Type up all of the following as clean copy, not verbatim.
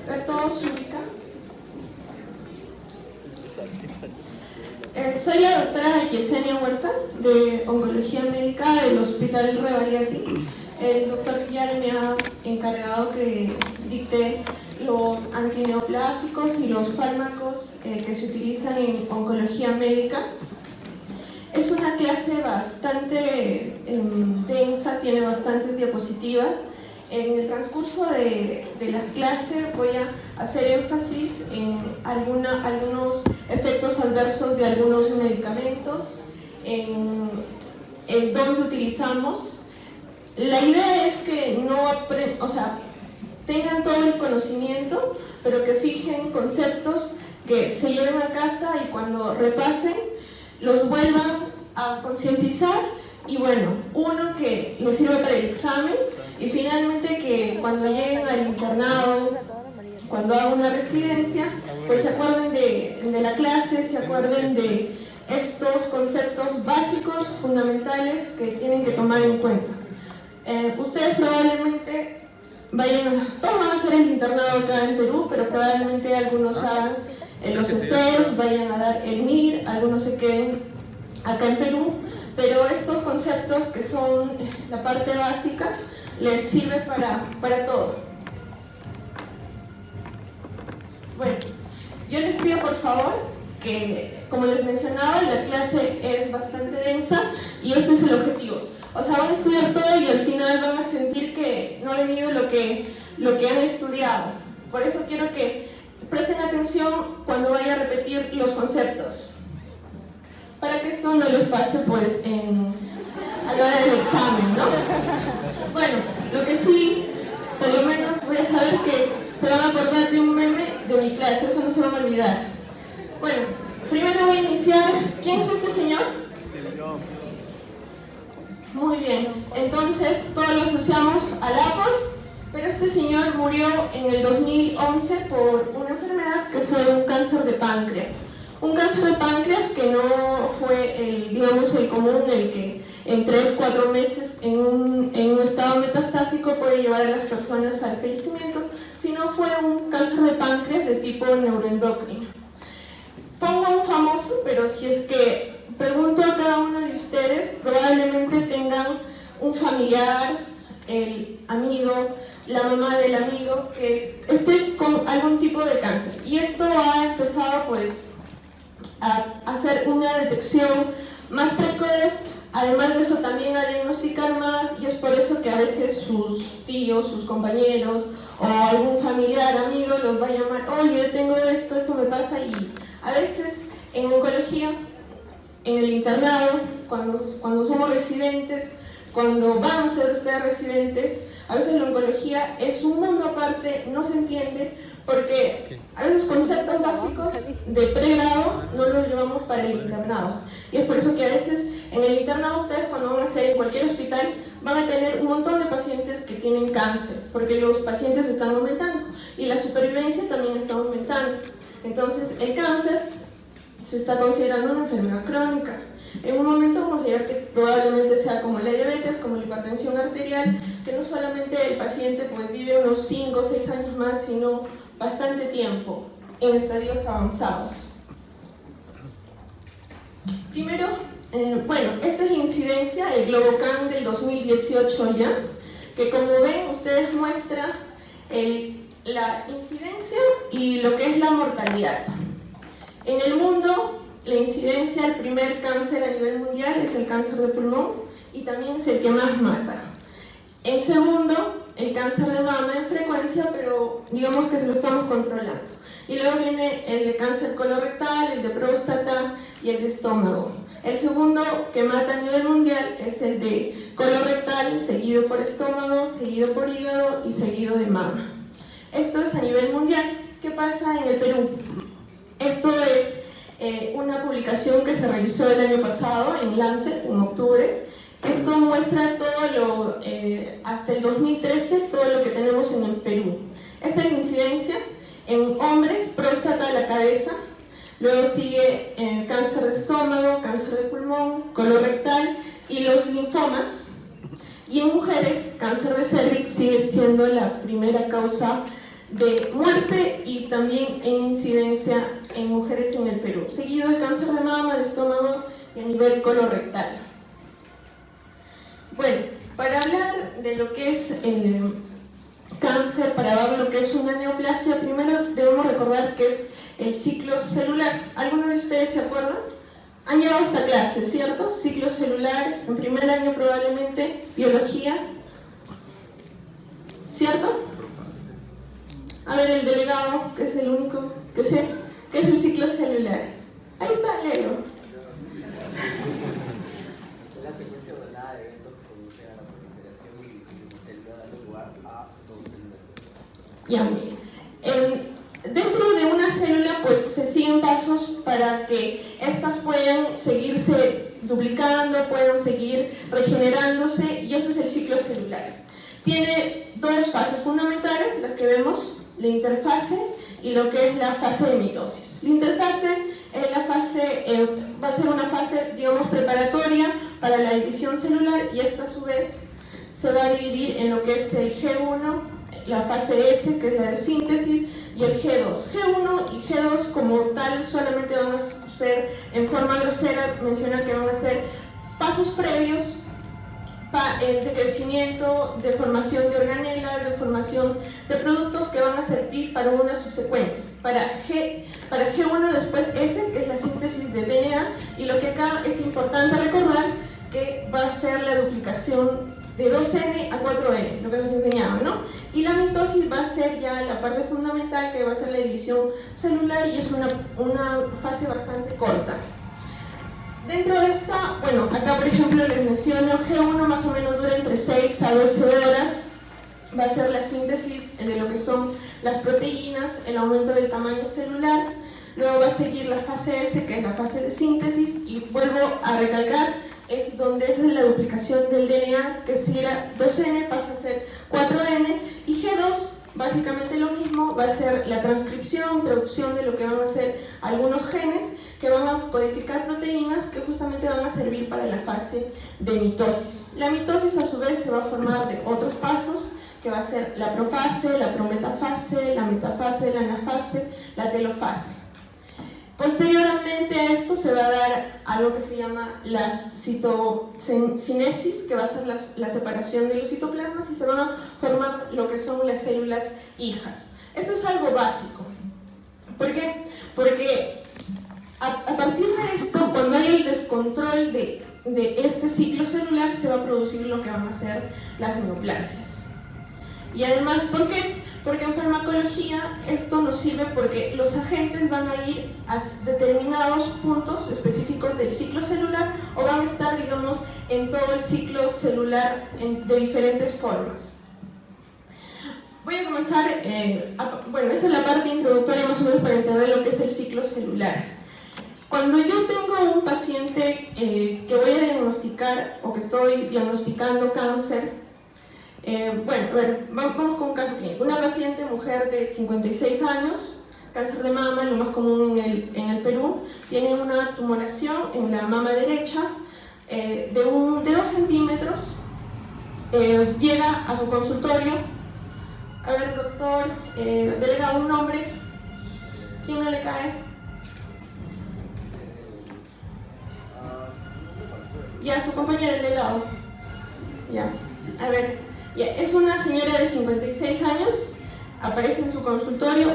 ver todos se ubican. Soy la doctora Yesenia Huerta, de Oncología Médica del Hospital Rebagliati. El doctor Villar me ha encargado que dicte los antineoplásicos y los fármacos que se utilizan en oncología médica. Es una clase bastante densa, tiene bastantes diapositivas. En el transcurso de la clase voy a hacer énfasis en algunos efectos adversos de algunos medicamentos, en dónde utilizamos. La idea es que tengan todo el conocimiento, pero que fijen conceptos que se lleven a casa y cuando repasen los vuelvan a concientizar. Y bueno, uno que les sirve para el examen y finalmente que cuando lleguen al internado, cuando hagan una residencia, pues se acuerden de la clase, se acuerden de estos conceptos básicos, fundamentales que tienen que tomar en cuenta. Ustedes probablemente todos van a hacer el internado acá en Perú, pero probablemente algunos hagan los estudios, vayan a dar el MIR, algunos se queden acá en Perú. Pero estos conceptos que son la parte básica les sirve para todo. Bueno, yo les pido por favor que, como les mencionaba, la clase es bastante densa y este es el objetivo. O sea, van a estudiar todo y al final van a sentir que no han vivido lo que han estudiado. Por eso quiero que presten atención cuando vaya a repetir los conceptos, para que esto no les pase pues a la hora del examen, ¿no? Bueno, lo que sí, por lo menos voy a saber que se van a acordar de un meme de mi clase, eso no se van a olvidar. Bueno, primero voy a iniciar. ¿Quién es este señor? Muy bien, entonces todos lo asociamos al Apple, pero este señor murió en el 2011 por una enfermedad que fue un cáncer de páncreas. Un cáncer de páncreas que no fue el común, el que en 3-4 meses en un estado metastásico puede llevar a las personas al fallecimiento, sino fue un cáncer de páncreas de tipo neuroendocrino. Pongo un famoso, pero si es que pregunto a cada uno de ustedes, probablemente tengan un familiar, el amigo, la mamá del amigo, que esté con algún tipo de cáncer. Y esto ha empezado pues a hacer una detección más precoz, además de eso también a diagnosticar más, y es por eso que a veces sus tíos, sus compañeros o algún familiar, amigo los va a llamar: oye, tengo esto me pasa. Y a veces en oncología, en el internado, cuando somos residentes, cuando van a ser ustedes residentes, a veces la oncología es un mundo aparte, no se entiende, porque a veces conceptos básicos de pregrado no los llevamos para el internado. Y es por eso que a veces en el internado ustedes, cuando van a hacer en cualquier hospital, van a tener un montón de pacientes que tienen cáncer, porque los pacientes están aumentando y la supervivencia también está aumentando. Entonces el cáncer se está considerando una enfermedad crónica. En un momento vamos a llegar que probablemente sea como la diabetes, como la hipertensión arterial, que no solamente el paciente pues vive unos 5 o 6 años más, sino bastante tiempo en estadios avanzados. Primero, esta es la incidencia, el Globocan del 2018 ya, que como ven ustedes muestra la incidencia y lo que es la mortalidad. En el mundo, la incidencia del primer cáncer a nivel mundial es el cáncer de pulmón y también es el que más mata. En segundo, el cáncer de mama en frecuencia, pero digamos que se lo estamos controlando. Y luego viene el de cáncer colorectal, el de próstata y el de estómago. El segundo que mata a nivel mundial es el de colorectal, seguido por estómago, seguido por hígado y seguido de mama. Esto es a nivel mundial. ¿Qué pasa en el Perú? Esto es una publicación que se realizó el año pasado en Lancet, en octubre. Esto muestra todo hasta el 2013, todo lo que tenemos en el Perú. Esta es la incidencia en hombres, próstata de la cabeza, luego sigue cáncer de estómago, cáncer de pulmón, colorectal y los linfomas. Y en mujeres, cáncer de cervix sigue siendo la primera causa de muerte y también en incidencia en mujeres en el Perú, seguido de cáncer de mama, de estómago y a nivel colorectal. Bueno, para hablar de lo que es cáncer, para ver lo que es una neoplasia, primero debemos recordar que es el ciclo celular. ¿Alguno de ustedes se acuerdan? Han llevado esta clase, ¿cierto? Ciclo celular, en primer año probablemente, biología, ¿cierto? A ver, el delegado, que es el único que sé, ¿qué es el ciclo celular? Ahí está, léelo. La secuencia ordenada de eventos que conducen a la proliferación y división de una célula dando lugar a dos células. Ya, miren. Dentro de una célula pues se siguen pasos para que éstas puedan seguirse duplicando, puedan seguir regenerándose, y eso es el ciclo celular. Tiene dos fases fundamentales, las que vemos, la interfase y lo que es la fase de mitosis. La interfase es la fase, va a ser una fase, digamos, preparatoria para la división celular, y esta a su vez se va a dividir en lo que es el G1, la fase S, que es la de síntesis, y el G2. G1 y G2 como tal solamente van a ser, en forma grosera, menciona que van a ser pasos previos de crecimiento, de formación de organelas, de formación de productos que van a servir para una subsecuente. Para G1 después S, que es la síntesis de DNA, y lo que acá es importante recordar que va a ser la duplicación de 2N a 4N, lo que nos enseñaban, ¿no? Y la mitosis va a ser ya la parte fundamental, que va a ser la división celular, y es una fase bastante corta. Dentro de esta, bueno, acá por ejemplo les menciono, G1 más o menos dura entre 6 a 12 horas, va a ser la síntesis de lo que son las proteínas, el aumento del tamaño celular, luego va a seguir la fase S, que es la fase de síntesis, y vuelvo a recalcar, es donde es la duplicación del DNA, que si era 2N pasa a ser 4N, y G2 básicamente lo mismo, va a ser la transcripción, traducción de lo que van a ser algunos genes que van a codificar proteínas que justamente van a servir para la fase de mitosis. La mitosis a su vez se va a formar de otros pasos, que va a ser la profase, la prometafase, la metafase, la anafase, la telofase. Posteriormente a esto se va a dar algo que se llama la citocinesis, que va a ser la separación de los citoplasmas, y se van a formar lo que son las células hijas. Esto es algo básico. ¿Por qué? Porque a partir de esto, cuando hay el descontrol de este ciclo celular, se va a producir lo que van a ser las neoplasias. Y además, ¿por qué? Porque en farmacología esto nos sirve porque los agentes van a ir a determinados puntos específicos del ciclo celular, o van a estar, digamos, en todo el ciclo celular de diferentes formas. Voy a comenzar, bueno, esa es la parte introductoria más o menos para entender lo que es el ciclo celular. Cuando yo tengo un paciente que voy a diagnosticar, o que estoy diagnosticando cáncer, bueno, a ver, vamos con un caso clínico. Una paciente, mujer de 56 años, cáncer de mama, lo más común en el Perú, tiene una tumoración en la mama derecha de 2 centímetros, llega a su consultorio. A ver, doctor, delega un nombre. ¿Quién no le cae? Ya, su compañera del lado. Ya, a ver, ya, es una señora de 56 años, aparece en su consultorio,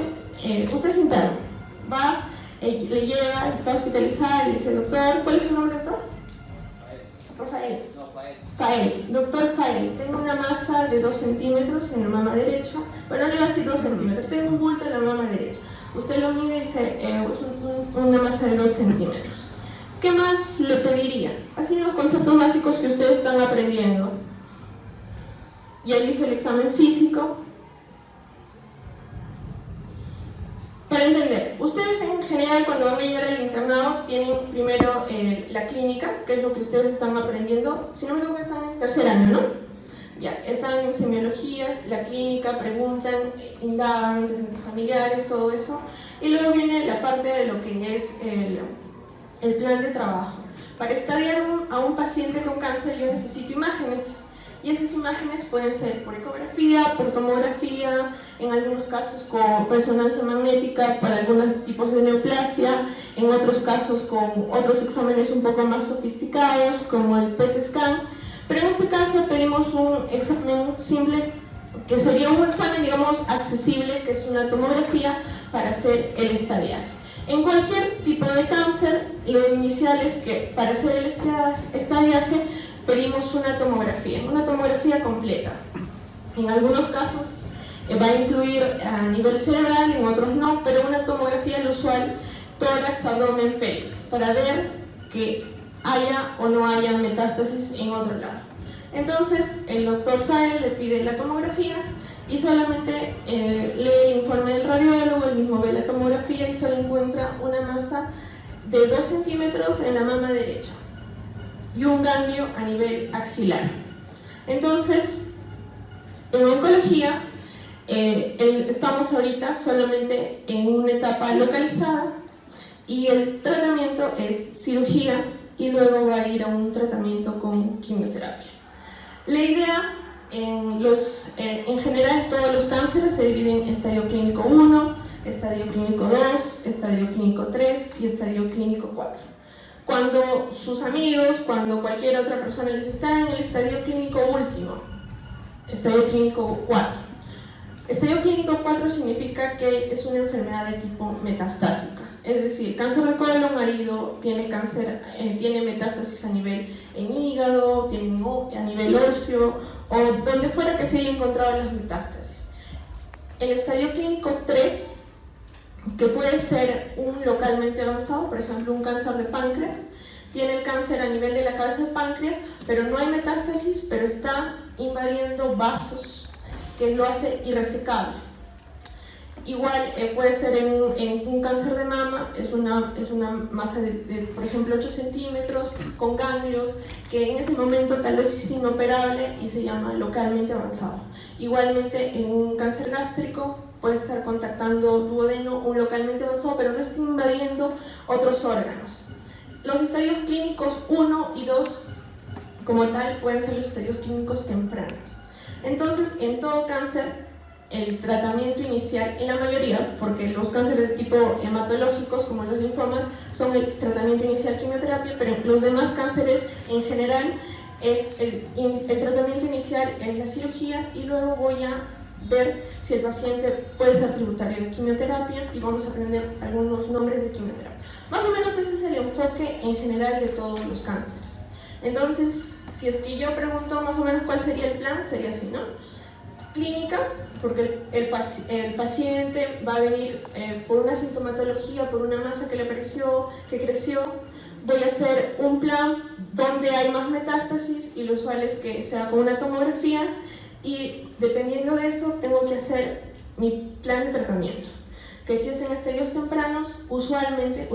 usted es interno, va, le llega, está hospitalizada, le dice, doctor, ¿cuál es su nombre, doctor? Rafael. Fael. Doctor Fael, tengo una masa de 2 centímetros en la mama derecha, pero no le voy a decir 2 centímetros, tengo un bulto en la mama derecha. Usted lo mide y dice, una masa de 2 centímetros. ¿Qué más le pediría? Así los conceptos básicos que ustedes están aprendiendo. Ya hizo el examen físico. Para entender, ustedes en general cuando van a llegar al internado tienen primero la clínica, que es lo que ustedes están aprendiendo. Si no me equivoco, están en tercer año, ¿no? Ya, están en semiologías, la clínica, preguntan, indagan, antecedentes familiares, todo eso. Y luego viene la parte de lo que es el plan de trabajo. Para estudiar a un paciente con cáncer yo necesito imágenes. y esas imágenes pueden ser por ecografía, por tomografía, en algunos casos con resonancia magnética para algunos tipos de neoplasia, en otros casos con otros exámenes un poco más sofisticados como el PET scan, pero en este caso pedimos un examen simple que sería un examen, digamos, accesible, que es una tomografía para hacer el estadiaje. En cualquier tipo de cáncer, lo inicial es que para hacer el estadiaje pedimos una tomografía completa. En algunos casos va a incluir a nivel cerebral, en otros no, pero una tomografía al usual, tórax, abdomen, pelvis, para ver que haya o no haya metástasis en otro lado. Entonces, el doctor Fael le pide la tomografía y solamente lee el informe del radiólogo, él mismo ve la tomografía y solo encuentra una masa de 2 centímetros en la mama derecha y un ganglio a nivel axilar. Entonces, en oncología, estamos ahorita solamente en una etapa localizada y el tratamiento es cirugía y luego va a ir a un tratamiento con quimioterapia. La idea, en general, todos los cánceres se dividen en estadio clínico 1, estadio clínico 2, estadio clínico 3 y estadio clínico 4. Cuando sus amigos, cuando cualquier otra persona les está en el estadio clínico último, estadio clínico 4. Estadio clínico 4 significa que es una enfermedad de tipo metastásica. Es decir, cáncer de colon tiene metástasis a nivel en hígado, a nivel óseo o donde fuera que se haya encontrado las metástasis. El estadio clínico 3, que puede ser un localmente avanzado, por ejemplo un cáncer de páncreas, tiene el cáncer a nivel de la cabeza del páncreas, pero no hay metástasis, pero está invadiendo vasos que lo hace irresecable. Igual puede ser en un cáncer de mama, es una masa de, por ejemplo, 8 centímetros con ganglios que en ese momento tal vez es inoperable y se llama localmente avanzado. Igualmente en un cáncer gástrico puede estar contactando duodeno, un localmente avanzado, pero no está invadiendo otros órganos. Los estadios clínicos 1 y 2 como tal pueden ser los estadios clínicos tempranos. Entonces, en todo cáncer, el tratamiento inicial, en la mayoría, porque los cánceres de tipo hematológicos como los linfomas son el tratamiento inicial quimioterapia, pero los demás cánceres en general el tratamiento inicial es la cirugía y luego voy a ver si el paciente puede ser tributario de quimioterapia y vamos a aprender algunos nombres de quimioterapia. Más o menos ese es el enfoque en general de todos los cánceres. Entonces, si es que yo pregunto más o menos cuál sería el plan, sería así, ¿no? Clínica, porque el paciente va a venir por una sintomatología, por una masa que le apareció, que creció. Voy a hacer un plan donde hay más metástasis y lo usual es que sea con una tomografía y dependiendo de eso tengo que hacer mi plan de tratamiento. Que si es en estadios tempranos, usualmente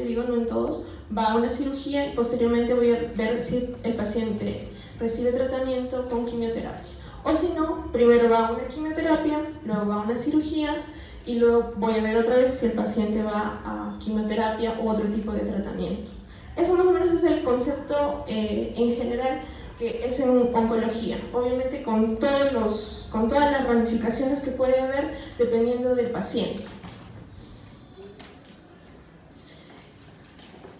digo no en todos, va a una cirugía y posteriormente voy a ver si el paciente recibe tratamiento con quimioterapia. O si no, primero va a una quimioterapia, luego va a una cirugía y luego voy a ver otra vez si el paciente va a quimioterapia u otro tipo de tratamiento. Eso más o menos es el concepto en general que es en oncología. Obviamente con todas las ramificaciones que puede haber dependiendo del paciente.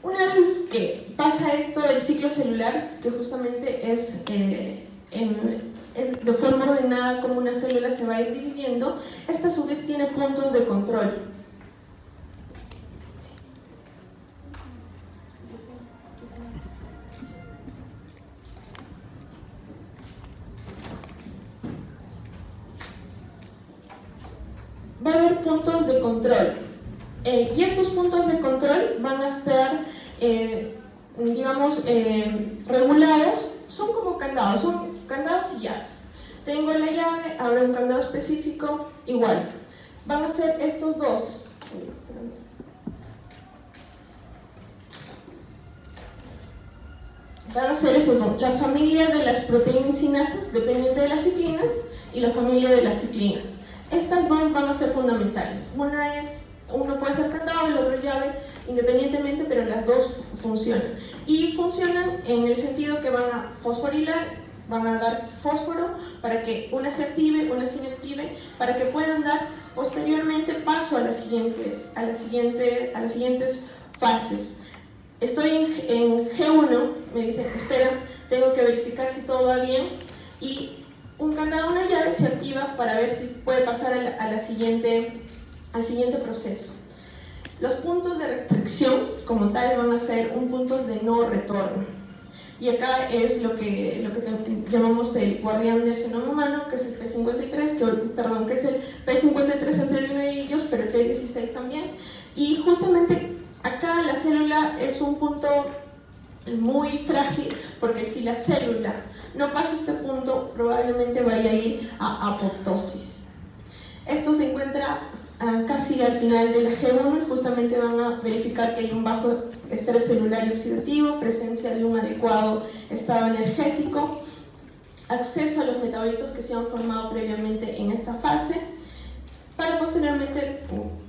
Una vez que pasa esto del ciclo celular, que justamente es de forma ordenada como una célula se va a ir dividiendo, esta a su vez tiene puntos de control. Va a haber puntos de control y estos puntos de control van a estar digamos regulados, son como candados, son candados y llaves. Tengo la llave, abro un candado específico, igual. Van a ser estos dos. Van a ser esos dos. La familia de las proteínas cinasas, dependiente de las ciclinas, y la familia de las ciclinas. Estas dos van a ser fundamentales. Uno puede ser candado, el otro llave, independientemente, pero las dos funcionan. Y funcionan en el sentido que van a fosforilar van a dar fósforo para que una se active, una se inactive, para que puedan dar posteriormente paso a las siguientes fases. Estoy en G1, me dicen, espera, tengo que verificar si todo va bien, y un candado, una llave se activa para ver si puede pasar al siguiente proceso. Los puntos de restricción como tal van a ser un puntos de no retorno, y acá es lo que llamamos el guardián del genoma humano, que es el P53, que es el P53 entre uno de ellos, pero el P16 también, y justamente acá la célula es un punto muy frágil, porque si la célula no pasa este punto, probablemente vaya a ir a apoptosis. Esto se encuentra casi al final de la G1, y justamente van a verificar que hay un bajo estrés celular y oxidativo, presencia de un adecuado estado energético, acceso a los metabolitos que se han formado previamente en esta fase, para posteriormente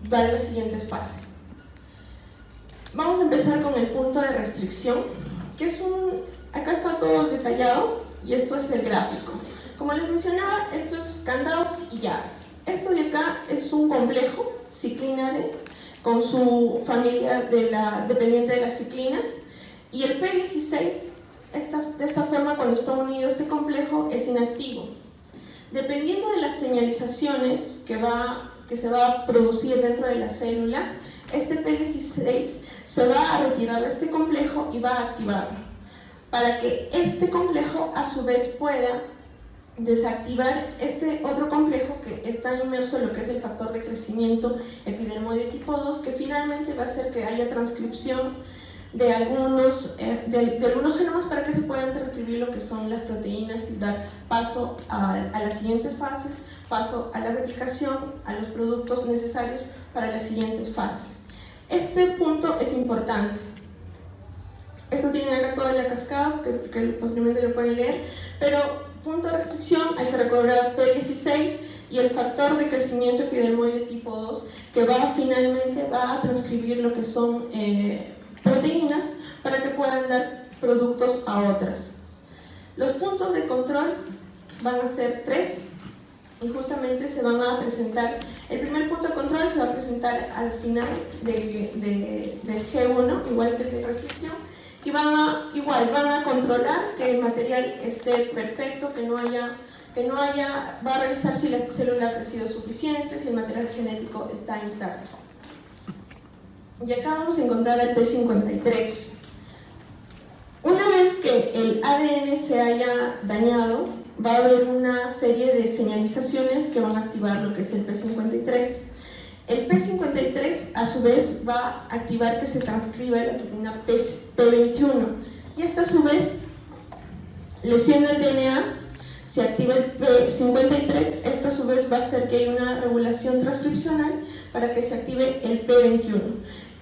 dar las siguientes fases. Vamos a empezar con el punto de restricción, que es acá está todo detallado, y esto es el gráfico. Como les mencionaba, esto es candados y llaves. Esto de acá es un complejo, ciclina D, con su familia dependiente de la ciclina, y el P16, de esta forma, cuando está unido este complejo, es inactivo. Dependiendo de las señalizaciones que se va a producir dentro de la célula, este P16 se va a retirar de este complejo y va a activarlo, para que este complejo a su vez pueda desactivar este otro complejo que está inmerso en lo que es el factor de crecimiento epidermoide tipo 2, que finalmente va a hacer que haya transcripción de algunos genomas para que se puedan transcribir lo que son las proteínas y dar paso a las siguientes fases, paso a la replicación, a los productos necesarios para las siguientes fases. Este punto es importante. Esto tiene acá toda la cascada, que posiblemente lo pueden leer, pero punto de restricción, hay que recordar P16 y el factor de crecimiento epidermoide tipo 2, que finalmente va a transcribir lo que son proteínas para que puedan dar productos a otras. Los puntos de control van a ser 3, y justamente se van a presentar. El primer punto de control se va a presentar al final del G1, igual que el de restricción, y van a controlar que el material esté perfecto, que no haya, va a revisar si la célula ha crecido suficiente, si el material genético está intacto. Y acá vamos a encontrar el P53. Una vez que el ADN se haya dañado, va a haber una serie de señalizaciones que van a activar lo que es el P53. El P53 a su vez va a activar que se transcriba la proteína P21, y esta a su vez, lesiona el DNA, se activa el P53, esto a su vez va a hacer que haya una regulación transcripcional para que se active el P21.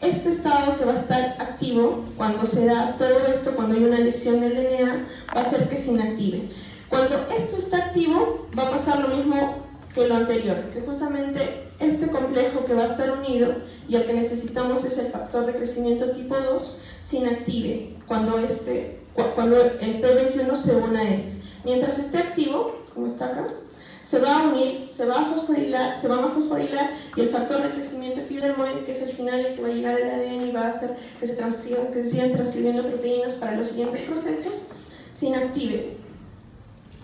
Este estado que va a estar activo cuando se da todo esto, cuando hay una lesión del DNA, va a hacer que se inactive. Cuando esto está activo, va a pasar lo mismo que lo anterior, que justamente este complejo que va a estar unido y el que necesitamos es el factor de crecimiento tipo 2, se inactive cuando el P21 se une a este. Mientras esté activo, como está acá, se va a unir, se van a fosforilar, y el factor de crecimiento epidermoide, que es el final el que va a llegar al ADN y va a hacer que se sigan transcribiendo proteínas para los siguientes procesos, se inactive.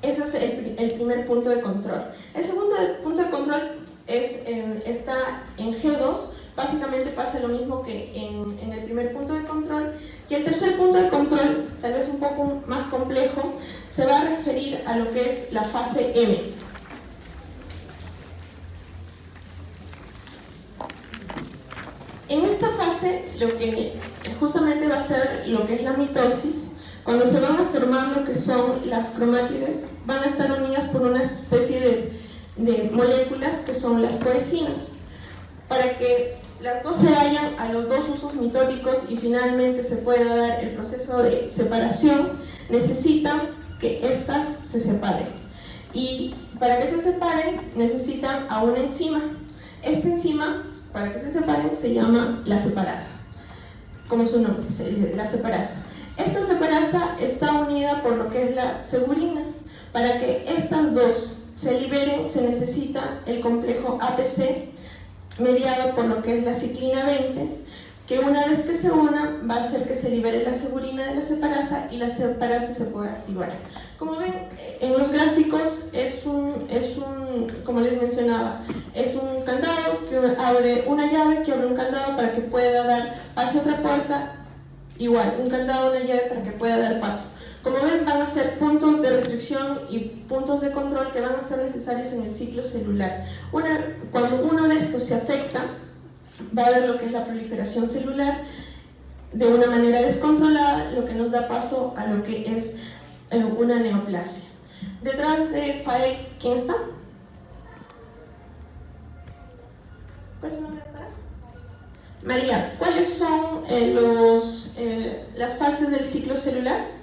Ese es el primer punto de control. El segundo punto de control está en G2, básicamente pasa lo mismo que en el primer punto de control, y el tercer punto de control, tal vez un poco más complejo, se va a referir a lo que es la fase M. En esta fase, lo que justamente va a ser lo que es la mitosis. Cuando se van a formar lo que son las cromátides, van a estar unidas por una especie de moléculas que son las coecinas. Para que las dos se vayan a los dos usos mitóticos y finalmente se pueda dar el proceso de separación, necesitan que estas se separen. Y para que se separen, necesitan a una enzima. Esta enzima, para que se separen, se llama la separasa, como su nombre, la separasa. Esta separasa está unida por lo que es la segurina. Para que estas dos se liberen se necesita el complejo APC mediado por lo que es la ciclina 20, que una vez que se una va a hacer que se libere la segurina de la separasa y la separasa se pueda activar. Como ven, en los gráficos como les mencionaba, es un candado que abre una llave, que abre un candado para que pueda dar paso a otra puerta, igual, un candado, una llave para que pueda dar paso. Como ven, van a ser puntos de restricción y puntos de control que van a ser necesarios en el ciclo celular. Cuando uno de estos se afecta, va a haber lo que es la proliferación celular de una manera descontrolada, lo que nos da paso a lo que es una neoplasia. Detrás de Fael, ¿quién está? ¿Cuál es el nombre de Fael? María, ¿cuáles son las fases del ciclo celular?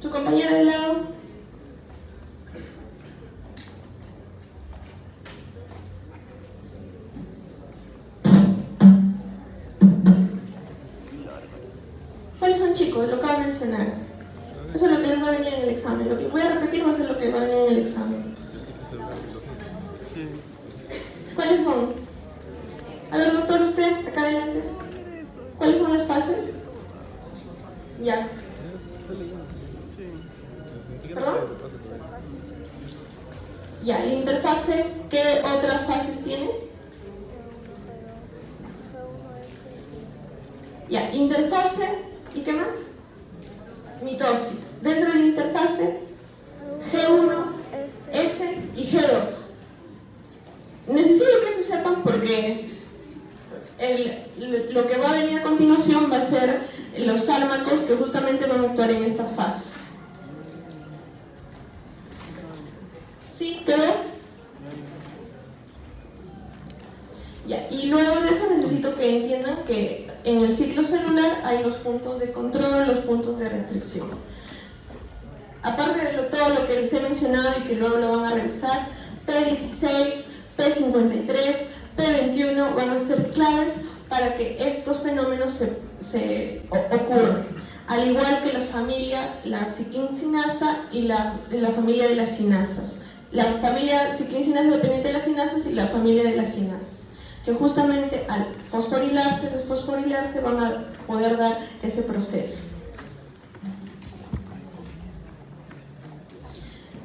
¿Tu compañera de lado? ¿Cuáles son, chicos? Lo acabo de mencionar. Eso es lo que les va a venir en el examen. Lo que voy a repetir va a ser lo que va a venir en el examen. ¿Cuáles son? A ver, doctor, usted, acá adelante. ¿Cuáles son las fases? Ya. ¿Perdón? Ya, la interfase, ¿qué otras fases tiene? Ya, interfase, ¿y qué más? Mitosis. Dentro de la interfase, G1, S y G2. Necesito que se sepan porque lo que va a venir a continuación va a ser los fármacos que justamente van a actuar en estas fases. ¿Sí? ¿Quedó? Ya, y luego de eso necesito que entiendan que en el ciclo celular hay los puntos de control, los puntos de restricción. Aparte de todo lo que les he mencionado y que luego lo van a revisar, P16, P53, P21 van a ser claves para que estos fenómenos se ocurran. Al igual que la familia, la ciclincinasa y la familia de las cinasas. La familia ciclincinasa dependiente de las cinasas y la familia de las cinasas, que justamente al desfosforilarse van a poder dar ese proceso.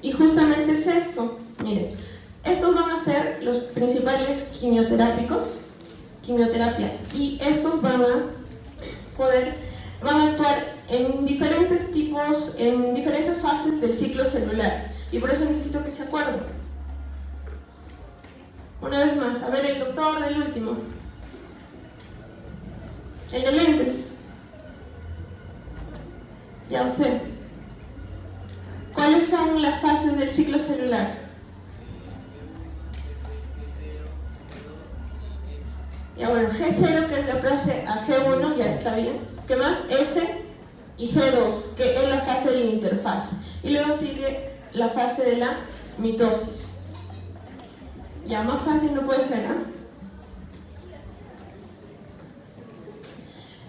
Y justamente es esto, miren, estos van a ser los principales quimioterápicos, quimioterapia, y estos van a actuar en diferentes tipos, en diferentes fases del ciclo celular, y por eso necesito que se acuerden. Una vez más, a ver, el doctor del último, el de lentes, ya usted. ¿Cuáles son las fases del ciclo celular? Ya bueno, G0, que es la fase a G1, ya está bien. ¿Qué más? S y G2, que es la fase de la interfase. Y luego sigue la fase de la mitosis. Ya más fácil no puede ser, ¿no?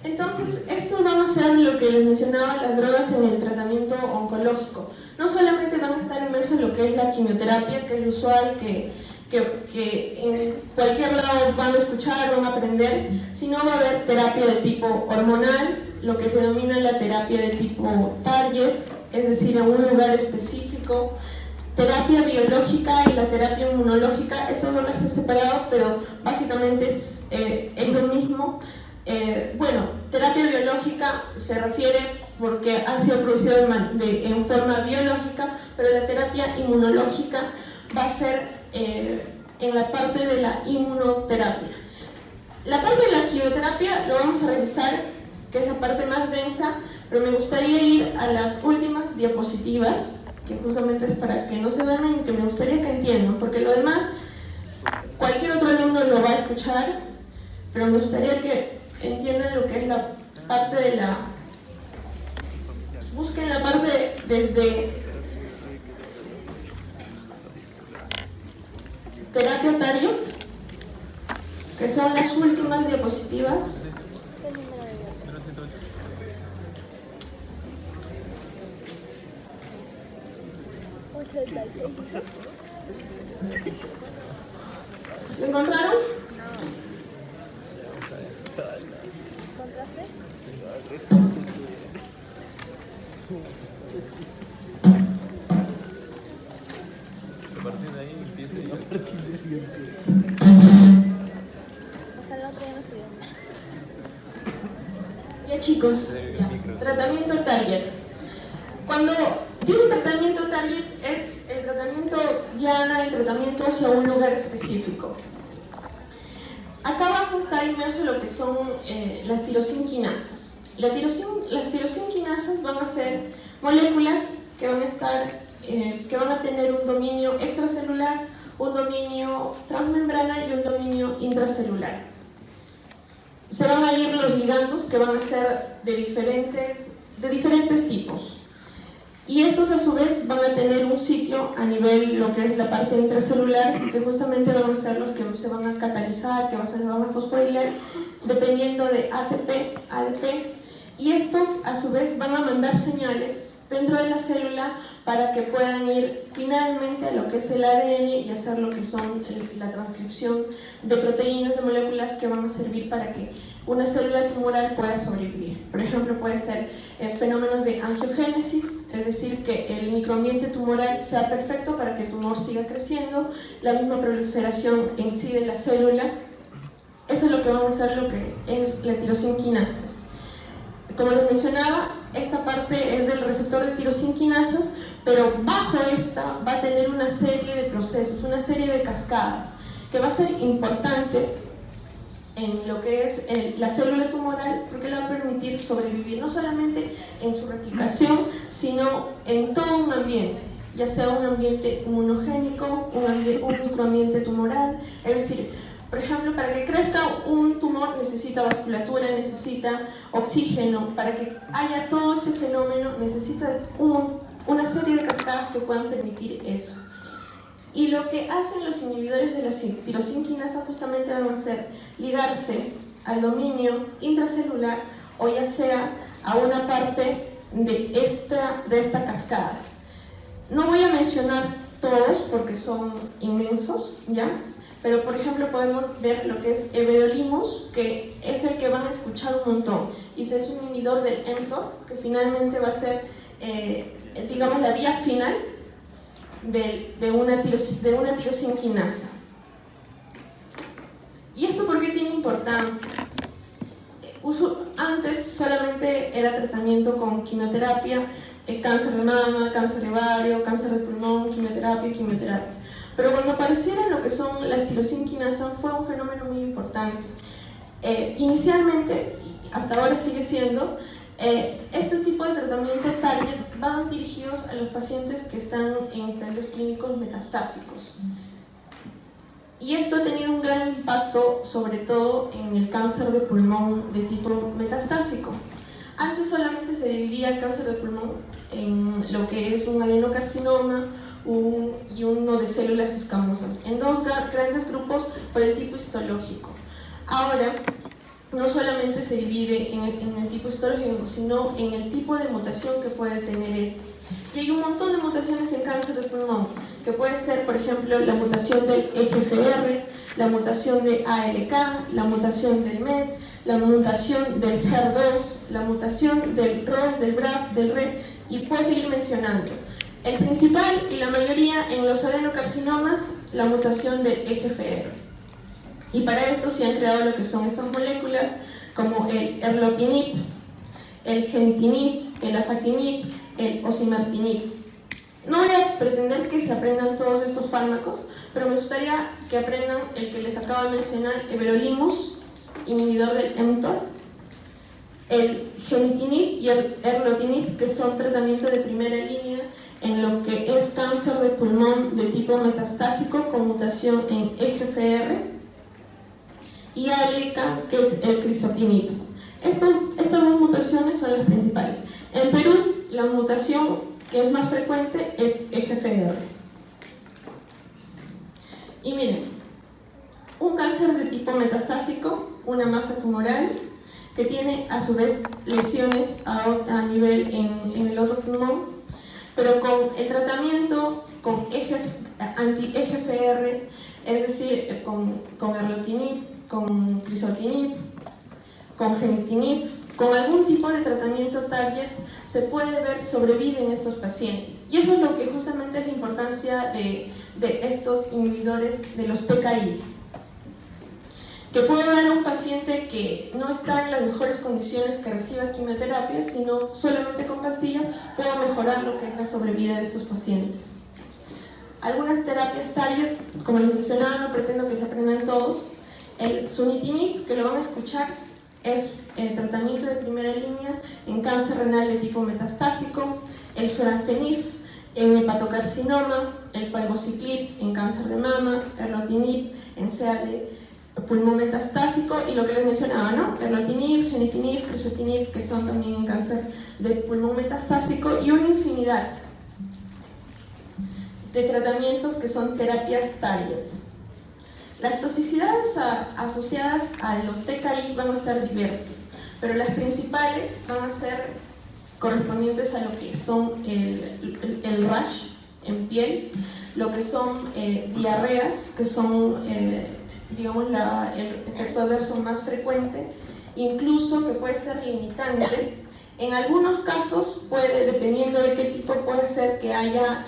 Entonces, estos van a ser lo que les mencionaba, las drogas en el tratamiento oncológico. No solamente van a estar inmersos en lo que es la quimioterapia, que es lo usual, que en cualquier lado van a escuchar, van a aprender, sino va a haber terapia de tipo hormonal, lo que se denomina la terapia de tipo target, es decir, en un lugar específico, terapia biológica y la terapia inmunológica. Esto no lo he separado, pero básicamente es lo mismo. Bueno, terapia biológica se refiere porque ha sido producido en forma biológica, pero la terapia inmunológica va a ser en la parte de la inmunoterapia. La parte de la quimioterapia lo vamos a revisar, que es la parte más densa, pero me gustaría ir a las últimas diapositivas, que justamente es para que no se duermen y que me gustaría que entiendan, porque lo demás, cualquier otro alumno lo va a escuchar, pero me gustaría que entiendan lo que es la parte de la... Busquen la parte desde terapia target, que son las últimas diapositivas. ¿Lo encontraron? ¿Encontraste? A partir de ahí empieza y a partir de ahí O sea, el otro ya no se dio. Ya chicos, ya. Tratamiento target. Cuando digo tratamiento target es el tratamiento guiana, el tratamiento hacia un lugar específico. Acá abajo está inmerso lo que son las tirosinquinasas. Las tirosinquinasas van a ser moléculas que van a estar, que van a tener un dominio extracelular, un dominio transmembrana y un dominio intracelular. Se van a ir los ligandos que van a ser de diferentes tipos. Y estos a su vez van a tener un sitio a nivel lo que es la parte intracelular, que justamente van a ser los que se van a catalizar, que se van a fosforilar, dependiendo de ATP, ADP, y estos a su vez van a mandar señales dentro de la célula para que puedan ir finalmente a lo que es el ADN y hacer lo que son la transcripción de proteínas, de moléculas que van a servir para que una célula tumoral pueda sobrevivir. Por ejemplo, puede ser fenómenos de angiogénesis, es decir, que el microambiente tumoral sea perfecto para que el tumor siga creciendo, la misma proliferación en sí de la célula. Eso es lo que vamos a hacer, lo que es la tirosinquinasas. Como les mencionaba, esta parte es del receptor de tirosinquinasas, pero bajo esta va a tener una serie de procesos, una serie de cascadas, que va a ser importante en lo que es la célula tumoral, porque le va a permitir sobrevivir no solamente en su replicación, sino en todo un ambiente, ya sea un ambiente inmunogénico, un microambiente tumoral. Es decir, por ejemplo, para que crezca un tumor necesita vasculatura, necesita oxígeno. Para que haya todo ese fenómeno necesita una serie de cascadas que puedan permitir eso. Y lo que hacen los inhibidores de la tirosinquinasa justamente van a hacer ligarse al dominio intracelular o ya sea a una parte de esta cascada. No voy a mencionar todos porque son inmensos, ¿ya? Pero por ejemplo podemos ver lo que es everolimus, que es el que van a escuchar un montón, y es un inhibidor del mTOR, que finalmente va a ser, digamos, la vía final de una tirosinquinasa. ¿Y esto por qué tiene importancia? Antes solamente era tratamiento con quimioterapia, cáncer de mama, cáncer de ovario, cáncer de pulmón, quimioterapia. Pero cuando aparecieron lo que son las tirosinquinasas fue un fenómeno muy importante. Inicialmente, y hasta ahora sigue siendo, este tipo de tratamiento target van dirigidos a los pacientes que están en estadios clínicos metastásicos. Y esto ha tenido un gran impacto, sobre todo en el cáncer de pulmón de tipo metastásico. Antes solamente se dividía el cáncer de pulmón en lo que es un adenocarcinoma y uno de células escamosas, en dos grandes grupos por el tipo histológico. Ahora, no solamente se divide en el tipo histológico, sino en el tipo de mutación que puede tener este. Y hay un montón de mutaciones en cáncer de pulmón, que puede ser, por ejemplo, la mutación del EGFR, la mutación de ALK, la mutación del MET, la mutación del HER2, la mutación del ROS, del BRAF, del RET, y puedo seguir mencionando. El principal y la mayoría en los adenocarcinomas, la mutación del EGFR. Y para esto se han creado lo que son estas moléculas, como el erlotinib, el genitinib, el afatinib, el osimertinib. No voy a pretender que se aprendan todos estos fármacos, pero me gustaría que aprendan el que les acabo de mencionar, everolimus, inhibidor del mTOR, el genitinib y el erlotinib, que son tratamientos de primera línea en lo que es cáncer de pulmón de tipo metastásico con mutación en EGFR, y ALK, que es el crizotinib. Estas dos mutaciones son las principales. En Perú, la mutación que es más frecuente es EGFR. Y miren, un cáncer de tipo metastásico una masa tumoral, que tiene a su vez lesiones a nivel en el otro pulmón, pero con el tratamiento con anti-EGFR, es decir, con erlotinib, con crizotinib, con genitinib, con algún tipo de tratamiento target, se puede ver sobreviven estos pacientes. Y eso es lo que justamente es la importancia de estos inhibidores de los TKIs, que puede dar a un paciente que no está en las mejores condiciones que reciba quimioterapia, sino solamente con pastillas puede mejorar lo que es la sobrevida de estos pacientes. Algunas terapias target, como les mencionaba, no pretendo que se aprendan todos. El sunitinib, que lo van a escuchar, es el tratamiento de primera línea en cáncer renal de tipo metastásico. El sorafenib en hepatocarcinoma, el palbociclib en cáncer de mama, erlotinib en CA de pulmón metastásico, y lo que les mencionaba, ¿no? Erlotinib, genitinib, crizotinib, que son también en cáncer de pulmón metastásico, y una infinidad de tratamientos que son terapias target. Las toxicidades asociadas a los TKI van a ser diversas, pero las principales van a ser correspondientes a lo que son el rash en piel, lo que son diarreas, que son digamos el efecto adverso más frecuente, incluso que puede ser limitante. En algunos casos puede, dependiendo de qué tipo, puede ser que haya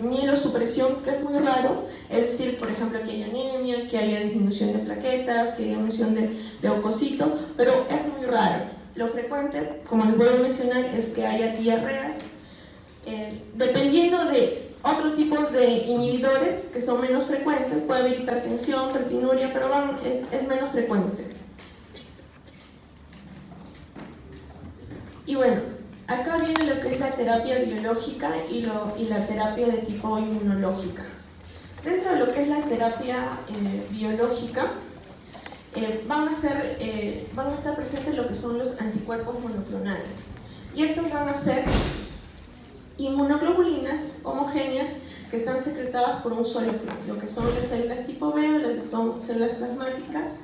mielosupresión, que es muy raro, es decir, por ejemplo, que haya anemia, que haya disminución de plaquetas, que haya disminución de leucocitos, pero es muy raro. Lo frecuente, como les vuelvo a mencionar, es que haya diarreas, dependiendo de otro tipo de inhibidores que son menos frecuentes, puede haber hipertensión, proteinuria, pero es menos frecuente. Y bueno, acá viene lo que es la terapia biológica y la terapia de tipo inmunológica. Dentro de lo que es la terapia biológica, van a estar presentes lo que son los anticuerpos monoclonales. Y estos van a ser inmunoglobulinas homogéneas que están secretadas por un solo flan, lo que son las células tipo B o las que son células plasmáticas,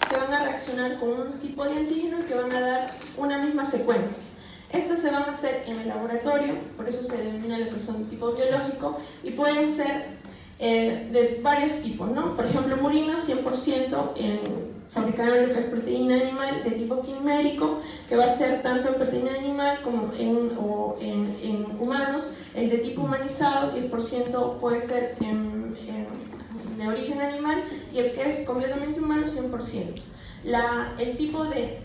que van a reaccionar con un tipo de antígeno y que van a dar una misma secuencia. Estas se van a hacer en el laboratorio, por eso se denomina lo que son de tipo biológico, y pueden ser de varios tipos, ¿no? Por ejemplo, murina 100% fabricada en lo que es proteína animal de tipo quimérico, que va a ser tanto en proteína animal como en humanos. El de tipo humanizado, 10% puede ser de origen animal, y el que es completamente humano, 100%. El tipo de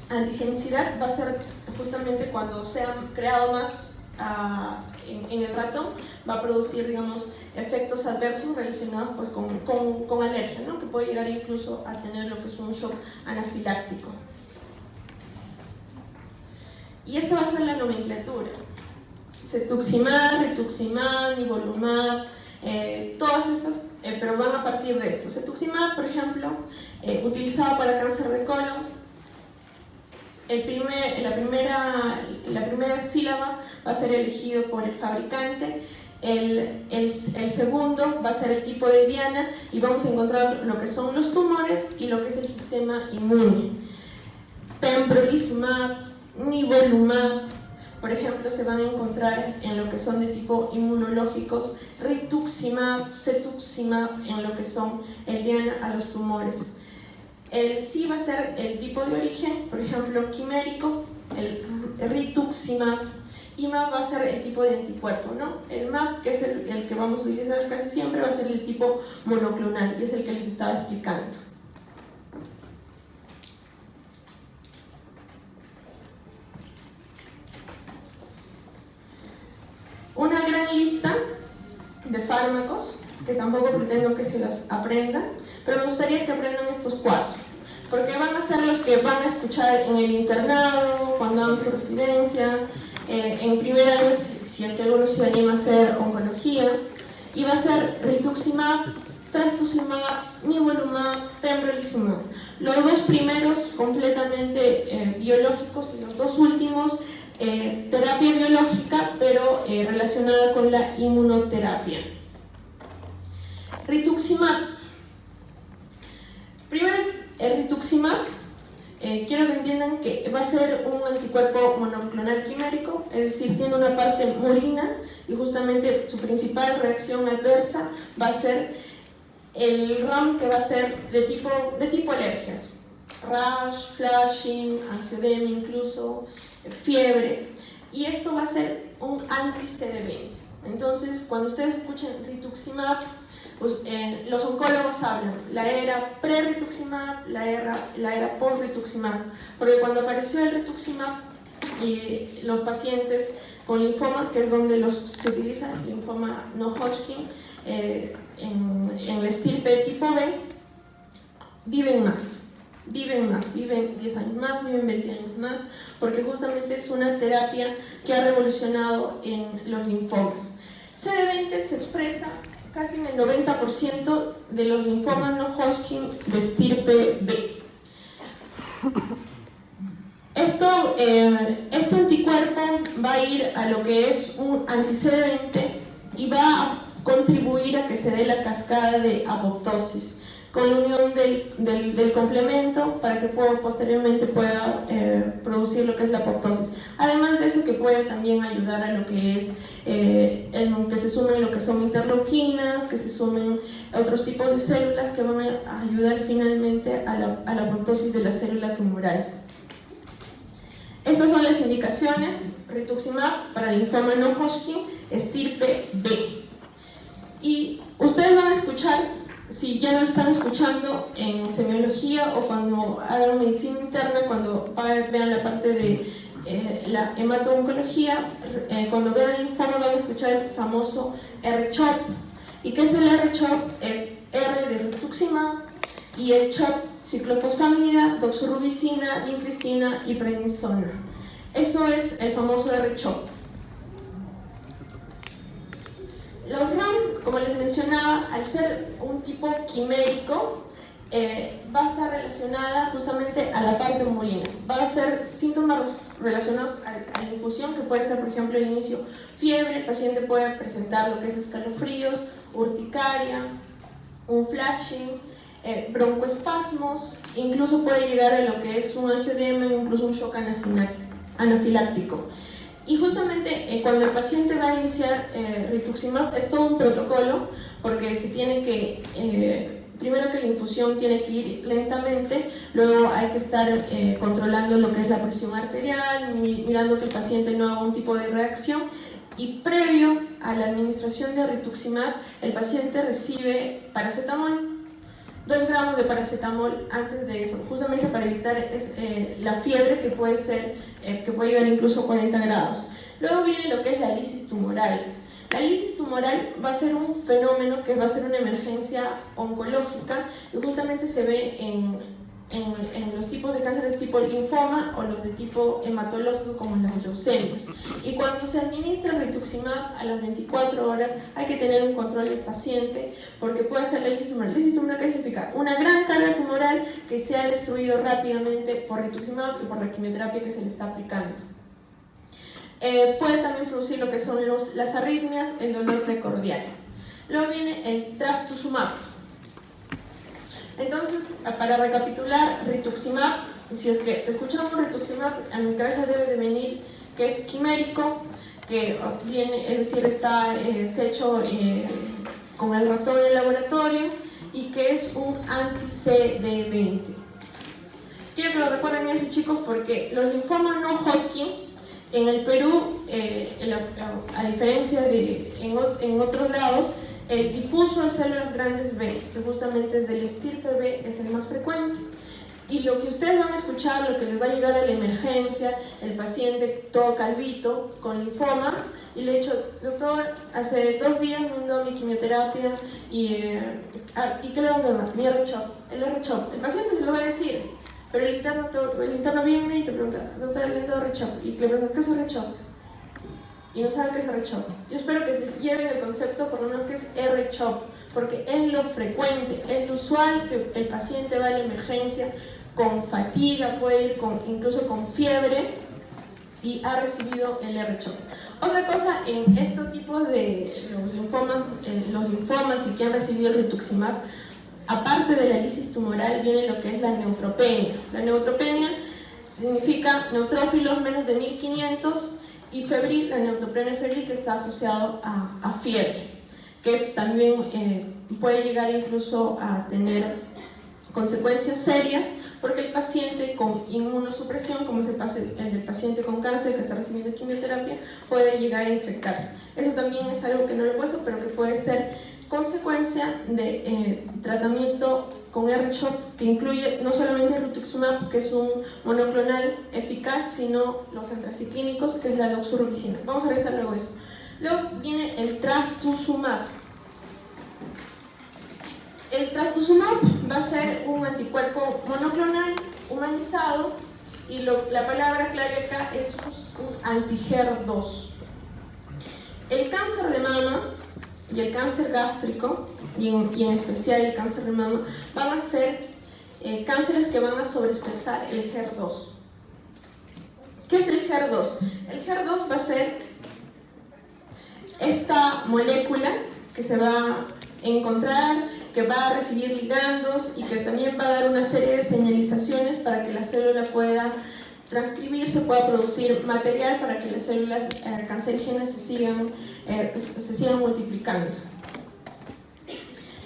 antigenicidad va a ser justamente cuando se han creado más en el ratón, va a producir, digamos, efectos adversos relacionados pues, con alergia, ¿no? Que puede llegar incluso a tener lo que es un shock anafiláctico. Y esa va a ser la nomenclatura: cetuximab, rituximab, nivolumab, todas estas, pero van a partir de esto. Cetuximab, por ejemplo, utilizado para cáncer de colon. La primera sílaba va a ser elegido por el fabricante, el segundo va a ser el tipo de diana, y vamos a encontrar lo que son los tumores y lo que es el sistema inmune. Pembrolizumab, nivolumab, por ejemplo, se van a encontrar en lo que son de tipo inmunológicos, rituximab, cetuximab, en lo que son el diana a los tumores. El sí va a ser el tipo de origen, por ejemplo, quimérico, el rituximab, y MAP va a ser el tipo de anticuerpo, ¿no? El MAP, que es el que vamos a utilizar casi siempre, va a ser el tipo monoclonal, y es el que les estaba explicando. Una gran lista de fármacos, que tampoco pretendo que se las aprendan, pero me gustaría que aprendan estos 4, porque van a ser los que van a escuchar en el internado, cuando hagan su residencia, en primer año, si es que alguno se anima a hacer oncología, y va a ser rituximab, trastuzumab, nivolumab, pembrolizumab. Los 2 primeros completamente biológicos, y los 2 últimos terapia biológica, pero relacionada con la inmunoterapia. Rituximab. Primero El rituximab, quiero que entiendan que va a ser un anticuerpo monoclonal quimérico, es decir, tiene una parte murina y justamente su principal reacción adversa va a ser el RAM, que va a ser de tipo alergias, rash, flashing, angioedema incluso, fiebre, y esto va a ser un anti-CD20. Entonces, cuando ustedes escuchen rituximab, pues, los oncólogos hablan la era pre-rituximab, la era post-rituximab, porque cuando apareció el rituximab y los pacientes con linfoma, que es donde se utiliza el linfoma no Hodgkin, en la estirpe tipo B, viven 10 años más, viven 20 años más, porque justamente es una terapia que ha revolucionado en los linfomas. CD20 se expresa casi en el 90% de los linfomas no Hodgkin de estirpe B. Este anticuerpo va a ir a lo que es un anti-CD20 y va a contribuir a que se dé la cascada de apoptosis con la unión del complemento para que posteriormente pueda producir lo que es la apoptosis. Además de eso, que puede también ayudar a lo que es que se sumen lo que son interleuquinas, que se sumen otros tipos de células que van a ayudar finalmente a la apoptosis de la célula tumoral. Estas son las indicaciones: rituximab para linfoma no Hodgkin, estirpe B. Y ustedes van a escuchar, si ya no están escuchando en semiología o cuando hagan medicina interna, cuando vean la parte de la hemato-oncología, cuando vean el linfoma van a escuchar el famoso R-CHOP. ¿Y qué es el R-CHOP? Es R de rituximab y el CHOP, ciclofosfamida, doxorubicina, vincristina y prednisona. Eso es el famoso R-CHOP. Los RAM, como les mencionaba, al ser un tipo quimérico, va a estar relacionada justamente a la parte murina. Va a ser síntomas relacionados a la infusión, que puede ser, por ejemplo, al inicio fiebre, el paciente puede presentar lo que es escalofríos, urticaria, un flashing, broncoespasmos, incluso puede llegar a lo que es un angioedema, incluso un shock anafiláctico. Y justamente cuando el paciente va a iniciar rituximab, es todo un protocolo, porque se tiene que, primero que la infusión tiene que ir lentamente, luego hay que estar controlando lo que es la presión arterial, mirando que el paciente no haga un tipo de reacción, y previo a la administración de rituximab, el paciente recibe paracetamol, 2 gramos de paracetamol antes de eso, justamente para evitar la fiebre que puede llegar incluso a 40 grados. Luego viene lo que es la lisis tumoral. La lisis tumoral va a ser un fenómeno que va a ser una emergencia oncológica y justamente se ve en los tipos de cáncer de tipo linfoma o los de tipo hematológico como las leucemias. Y cuando se administra rituximab a las 24 horas hay que tener un control del paciente, porque puede ser la lisis tumoral. Lisis tumoral, ¿qué significa? Una gran carga tumoral que se ha destruido rápidamente por rituximab y por la quimioterapia que se le está aplicando. Puede también producir lo que son las arritmias, el dolor precordial. Luego viene el trastuzumab. Entonces, para recapitular, rituximab, si es que escuchamos rituximab, a mi cabeza debe de venir que es quimérico, que viene, es decir, está hecho con el ratón en el laboratorio y que es un anti-CD20. Quiero que lo recuerden eso, chicos, porque los linfomas no Hodgkin en el Perú, a diferencia de en otros lados, el difuso de células grandes B, que justamente es del estirpe B, es el más frecuente. Y lo que ustedes van a escuchar, lo que les va a llegar a la emergencia, el paciente todo calvito, con linfoma, y le he dicho, doctor, hace 2 días me dio mi quimioterapia y ¿qué le vamos a dar? Mi R-CHOP, el R-CHOP. El paciente se lo va a decir, pero el interno viene y te pregunta, doctor, le dio R-CHOP, y le preguntas, ¿qué es R-CHOP? Y no saben qué es R-CHOP. Yo espero que se lleven el concepto por lo menos que es R-CHOP, porque es lo frecuente, es lo usual que el paciente va a la emergencia con fatiga, puede ir incluso con fiebre y ha recibido el R-CHOP. Otra cosa, en estos tipos de los linfomas y que han recibido el rituximab, Aparte de la lisis tumoral viene lo que es la neutropenia. La neutropenia significa neutrófilos menos de 1500 y febril, la neutropenia febril, que está asociado a fiebre, que es también puede llegar incluso a tener consecuencias serias, porque el paciente con inmunosupresión, como es el paciente con cáncer que está recibiendo quimioterapia, puede llegar a infectarse. Eso también es algo que no lo he puesto, pero que puede ser consecuencia de tratamiento con R-CHOP, que incluye no solamente rituximab, que es un monoclonal eficaz, sino los antraciclínicos, que es la doxorubicina. Vamos a revisar luego eso. Luego viene el trastuzumab. El trastuzumab va a ser un anticuerpo monoclonal humanizado, y la palabra clave acá es un anti-HER2. El cáncer de mama y el cáncer gástrico, y en especial el cáncer de mama, van a ser cánceres que van a sobreexpresar el HER2. ¿Qué es el HER2? El HER2 va a ser esta molécula que se va a encontrar, que va a recibir ligandos y que también va a dar una serie de señalizaciones para que la célula pueda transcribirse, pueda producir material para que las células cancerígenas se sigan multiplicando.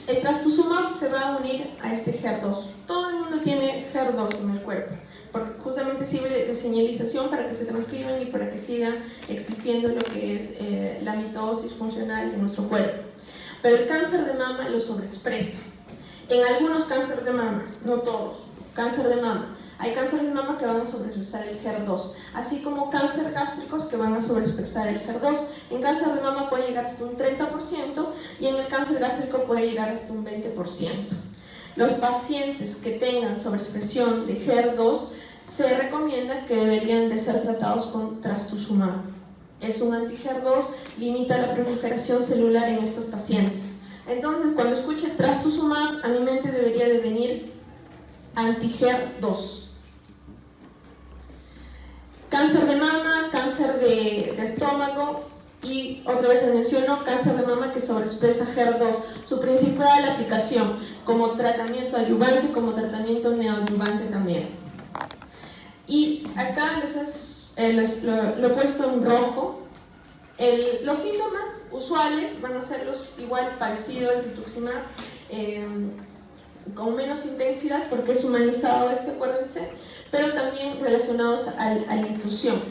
El trastuzumab se va a unir a este HER2. Todo el mundo tiene HER2 en el cuerpo, porque justamente sirve de señalización para que se transcriban y para que siga existiendo lo que es la mitosis funcional de nuestro cuerpo. Pero el cáncer de mama lo sobreexpresa. En algunos cánceres de mama, no todos, cáncer de mama. Hay cáncer de mama que van a sobreexpresar el HER2, así como cáncer gástricos que van a sobreexpresar el HER2. En cáncer de mama puede llegar hasta un 30% y en el cáncer gástrico puede llegar hasta un 20%. Los pacientes que tengan sobreexpresión de HER2 se recomienda que deberían de ser tratados con trastuzumab. Es un anti-HER2, limita la proliferación celular en estos pacientes. Entonces, cuando escuche trastuzumab, a mi mente debería de venir anti-HER2. Cáncer de mama, cáncer de estómago y otra vez les menciono cáncer de mama que sobreexpresa HER2. Su principal aplicación como tratamiento adyuvante, como tratamiento neoadyuvante también. Y acá lo he puesto en rojo. Los síntomas usuales van a ser los igual parecido al rituximab, con menos intensidad porque es humanizado acuérdense, pero también relacionados a la infusión.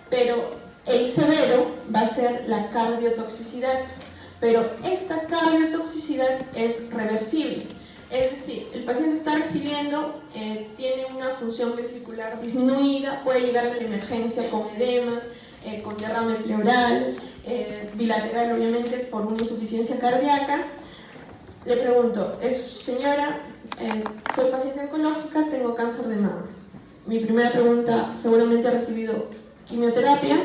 Pero el severo va a ser la cardiotoxicidad, pero esta cardiotoxicidad es reversible. Es decir, el paciente está recibiendo, tiene una función ventricular disminuida, puede llegar a la emergencia con edemas, con derrame pleural, bilateral obviamente por una insuficiencia cardíaca. Le pregunto, señora, soy paciente oncológica, tengo cáncer de mama. Mi primera pregunta, seguramente ha recibido quimioterapia.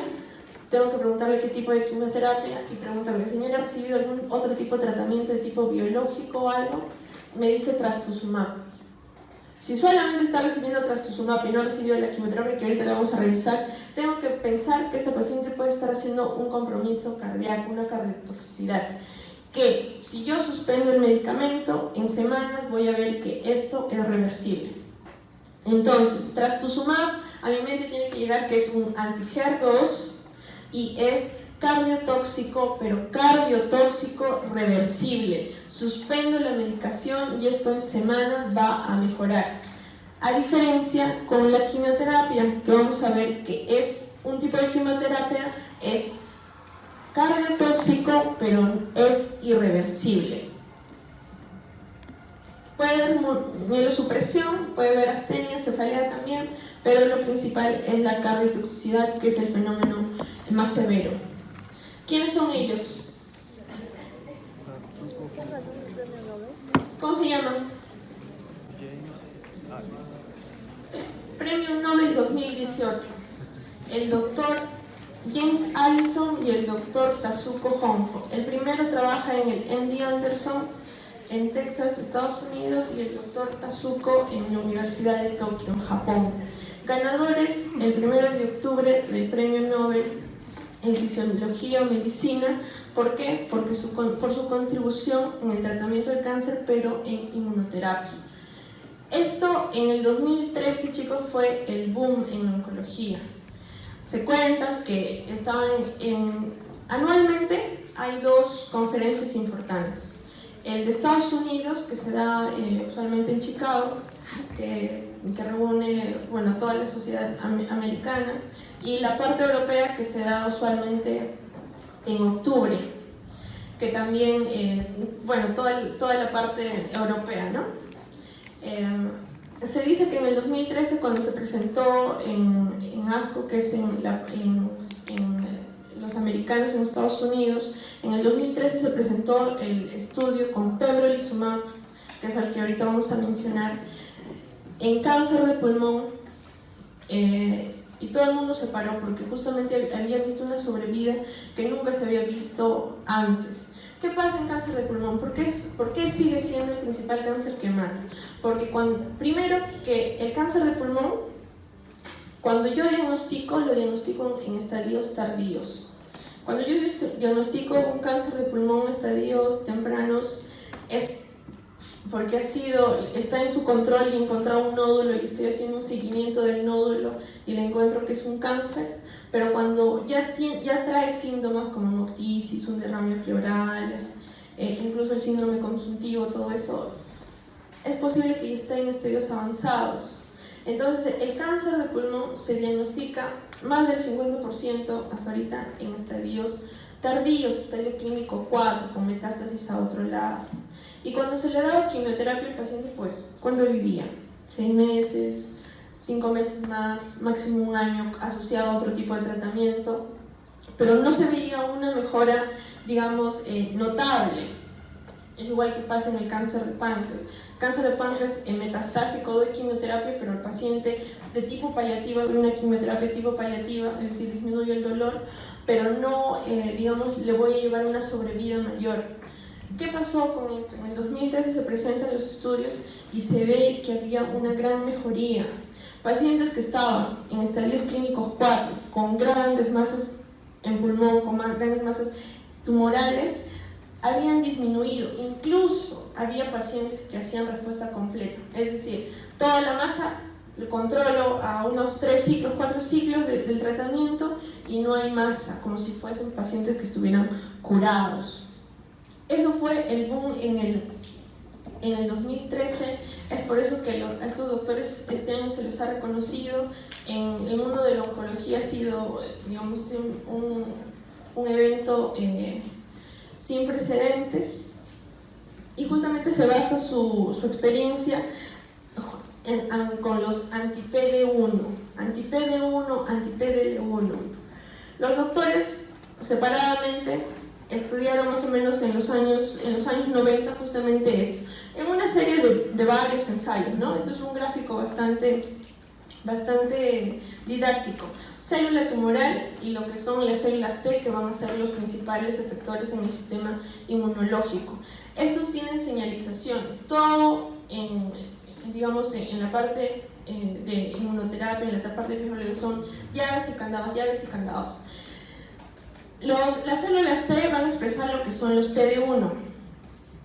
Tengo que preguntarle qué tipo de quimioterapia y preguntarle, señora, ¿ha recibido algún otro tipo de tratamiento de tipo biológico o algo? Me dice trastuzumab. Si solamente está recibiendo trastuzumab y no ha recibido la quimioterapia, que ahorita la vamos a revisar, tengo que pensar que este paciente puede estar haciendo un compromiso cardíaco, una cardiotoxicidad, que si yo suspendo el medicamento, en semanas voy a ver que esto es reversible. Entonces, trastuzumab a mi mente tiene que llegar que es un anti-HER2 y es cardiotóxico, pero cardiotóxico reversible. Suspendo la medicación y esto en semanas va a mejorar. A diferencia con la quimioterapia, que vamos a ver que es un tipo de quimioterapia, es cardiotóxico, pero es irreversible. Puede haber mielosupresión, puede haber astenia, cefalea también, pero lo principal es la cardiotoxicidad, que es el fenómeno más severo. ¿Quiénes son ellos? ¿Cómo se llaman? Premio Nobel 2018. El doctor James Allison y el doctor Tasuku Honjo. El primero trabaja en el MD Anderson en Texas, Estados Unidos, y el doctor Tasuku en la Universidad de Tokio, en Japón. Ganadores el 1 de octubre del Premio Nobel en fisiología o medicina. ¿Por qué? Porque por su contribución en el tratamiento del cáncer, pero en inmunoterapia. Esto en el 2013, chicos, fue el boom en oncología. Se cuenta que anualmente hay dos conferencias importantes. El de Estados Unidos, que se da usualmente en Chicago, que reúne toda la sociedad americana, y la parte europea, que se da usualmente en octubre, que también, toda la parte europea, ¿no? Se dice que en el 2013, cuando se presentó en ASCO, que es en los americanos en Estados Unidos, en el 2013 se presentó el estudio con pembrolizumab, que es el que ahorita vamos a mencionar, en cáncer de pulmón, y todo el mundo se paró porque justamente había visto una sobrevida que nunca se había visto antes. ¿Qué pasa en cáncer de pulmón? ¿Por qué sigue siendo el principal cáncer que mata? Porque primero que el cáncer de pulmón, cuando yo diagnostico, lo diagnostico en estadios tardíos. Cuando yo diagnostico un cáncer de pulmón en estadios tempranos, es porque está en su control y he encontrado un nódulo y estoy haciendo un seguimiento del nódulo y le encuentro que es un cáncer. Pero cuando ya trae síntomas como una otitis, un derrame pleural, incluso el síndrome consuntivo, todo eso, es posible que esté en estadios avanzados. Entonces, el cáncer de pulmón se diagnostica más del 50% hasta ahorita en estadios tardíos, estadio clínico 4, con metástasis a otro lado. Y cuando se le daba quimioterapia al paciente, pues, ¿cuándo vivía? 6 meses, 5 meses más, máximo 1 año, asociado a otro tipo de tratamiento, pero no se veía una mejora, digamos, notable. Es igual que pasa en el cáncer de páncreas. Cáncer de páncreas metastásico de quimioterapia, pero el paciente de tipo paliativa, de una quimioterapia tipo paliativa, es decir, disminuye el dolor, pero no, digamos, le voy a llevar una sobrevida mayor. ¿Qué pasó con esto? En el 2013 se presentan los estudios y se ve que había una gran mejoría. Pacientes que estaban en estadios clínicos 4, con grandes masas en pulmón, con grandes masas tumorales, habían disminuido. Incluso había pacientes que hacían respuesta completa, es decir, toda la masa lo controlo a unos 3 ciclos, 4 ciclos del tratamiento y no hay masa, como si fuesen pacientes que estuvieran curados. Eso fue el boom en el 2013. Es por eso que a estos doctores este año se les ha reconocido. En el mundo de la oncología ha sido, digamos, un evento sin precedentes, y justamente se basa su experiencia con los anti-PD1, anti-PDL1. Los doctores separadamente estudiaron más o menos en los años 90 justamente esto, en una serie de varios ensayos, ¿no? Esto es un gráfico bastante didáctico. Célula tumoral y lo que son las células T, que van a ser los principales efectores en el sistema inmunológico. Estos tienen señalizaciones, todo en la parte de inmunoterapia, en la parte de fibrosis, son llaves y candados. Las células T van a expresar lo que son los PD1.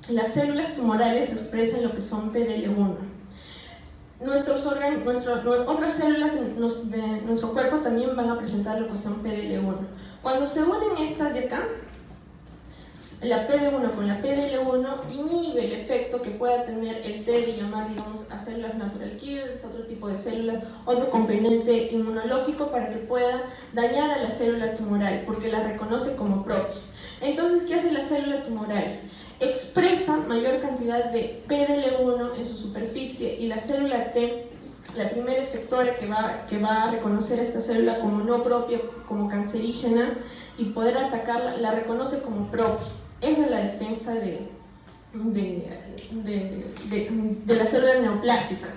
Las células tumorales expresan lo que son PDL1. Otras células de nuestro cuerpo también van a presentar lo que son PDL1. Cuando se unen estas de acá, la PD1 con la PDL1 inhibe el efecto que pueda tener el T de llamar, digamos, a células natural killers, otro tipo de células, otro componente inmunológico para que pueda dañar a la célula tumoral, porque la reconoce como propia. Entonces, ¿qué hace la célula tumoral? Expresa mayor cantidad de PDL1 en su superficie, y la célula T, la primera efectora que va a reconocer a esta célula como no propia, como cancerígena, y poder atacarla, la reconoce como propia. Esa es la defensa de la célula neoplásica.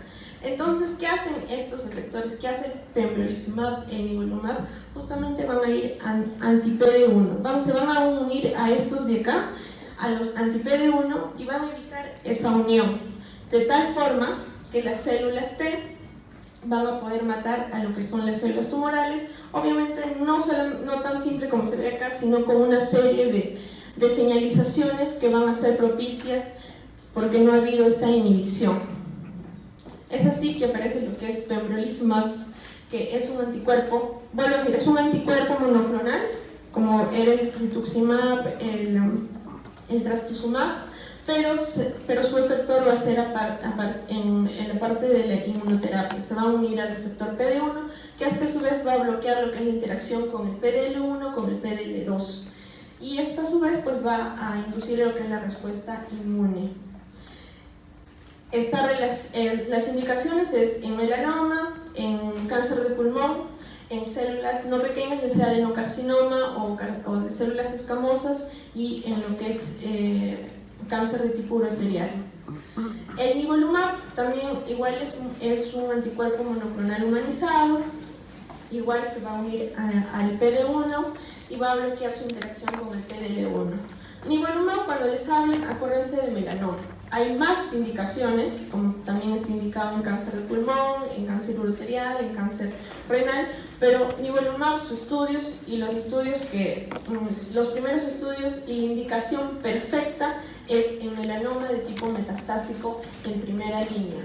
Entonces, ¿qué hacen estos efectores? ¿Qué hacen pembrolizumab e nivolumab? Justamente van a ir anti-PD1. Se van a unir a estos de acá, a los anti-PD1, y van a evitar esa unión, de tal forma que las células T van a poder matar a lo que son las células tumorales, Obviamente no tan simple como se ve acá, sino con una serie de señalizaciones que van a ser propicias porque no ha habido esta inhibición. Es así que aparece lo que es pembrolizumab, que es un anticuerpo, bueno, es un anticuerpo monoclonal, como era el rituximab, el trastuzumab, pero su efector va a ser en la parte de la inmunoterapia. Se va a unir al receptor PD1, que a su vez va a bloquear lo que es la interacción con el PDL1, con el PDL2. Y esta a su vez pues va a inducir lo que es la respuesta inmune. Las indicaciones es en melanoma, en cáncer de pulmón, en células no pequeñas, ya sea adenocarcinoma o de células escamosas, y en lo que es cáncer de tipo uroterial. El nivolumab también igual es un anticuerpo monoclonal humanizado, igual se va a unir al PD1 y va a bloquear su interacción con el PDL1. Nivolumab, cuando les hablen, acuérdense de melanoma. Hay más indicaciones, como también está indicado en cáncer de pulmón, en cáncer uroterial, en cáncer renal, pero nivolumab, sus estudios y los primeros estudios y la indicación perfecta es en melanoma de tipo metastásico en primera línea.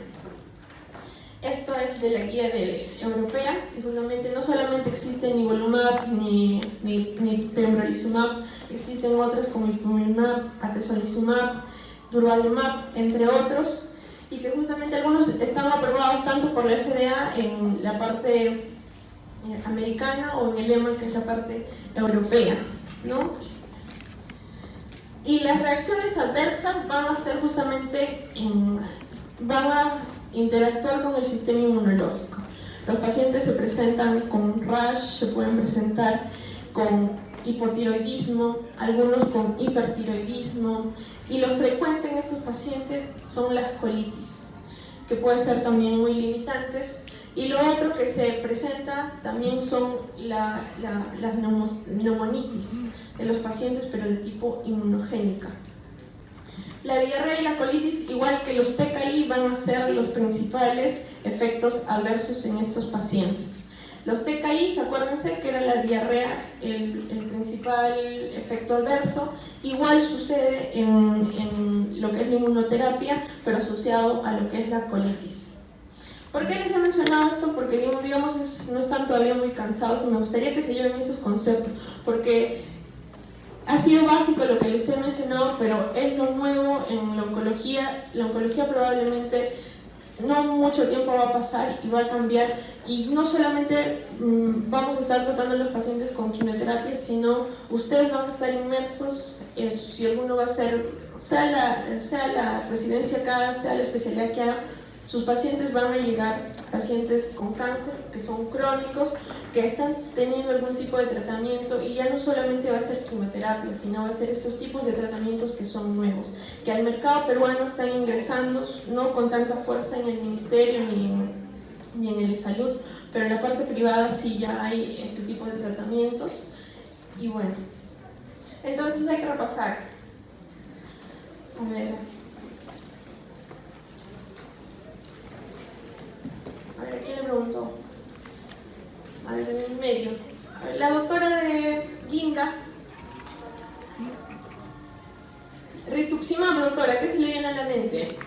Esto es de la guía europea, y justamente no solamente existe nivolumab ni pembrolizumab, existen otras como ipilimumab, atezolizumab, durvalumab, entre otros, y que justamente algunos están aprobados tanto por la FDA en la parte americana o en el EMA, que es la parte europea, ¿no? Y las reacciones adversas van a ser justamente, van a interactuar con el sistema inmunológico. Los pacientes se presentan con rash, se pueden presentar con hipotiroidismo, algunos con hipertiroidismo, y lo frecuente en estos pacientes son las colitis, que pueden ser también muy limitantes. Y lo otro que se presenta también son las neumonitis de los pacientes, pero de tipo inmunogénica. La diarrea y la colitis, igual que los TKI, van a ser los principales efectos adversos en estos pacientes. Los TKI, acuérdense que era la diarrea el principal efecto adverso. Igual sucede en lo que es la inmunoterapia, pero asociado a lo que es la colitis. ¿Por qué les he mencionado esto? Porque digamos no están todavía muy cansados, y me gustaría que se lleven esos conceptos, porque ha sido básico lo que les he mencionado, pero es lo nuevo en la oncología. La oncología probablemente no mucho tiempo va a pasar y va a cambiar, y no solamente vamos a estar tratando a los pacientes con quimioterapia, sino ustedes van a estar inmersos, si alguno va a ser, sea la residencia acá, sea la especialidad que haga, sus pacientes van a llegar, pacientes con cáncer, que son crónicos, que están teniendo algún tipo de tratamiento, y ya no solamente va a ser quimioterapia, sino va a ser estos tipos de tratamientos que son nuevos, que al mercado peruano están ingresando, no con tanta fuerza en el ministerio ni en el salud, pero en la parte privada sí ya hay este tipo de tratamientos. Y bueno, entonces hay que repasar. A ver, ¿a quién le preguntó? A ver, en el medio. A ver, la doctora de Ginga. Rituximab, doctora, ¿qué se le viene a la mente?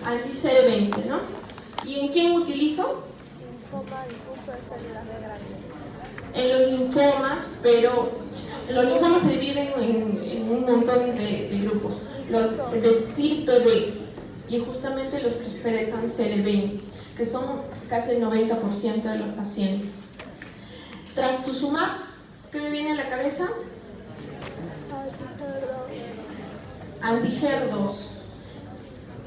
Anti-CD20, ¿no? ¿Y en quién utilizo? Linfoma, difuso de células B grandes. En los linfomas, pero los linfomas se dividen en un montón de grupos. Los de estirpe B, y justamente los que expresan CD20, que son casi el 90% de los pacientes. Trastuzumab, ¿qué me viene a la cabeza? Anti-HER2.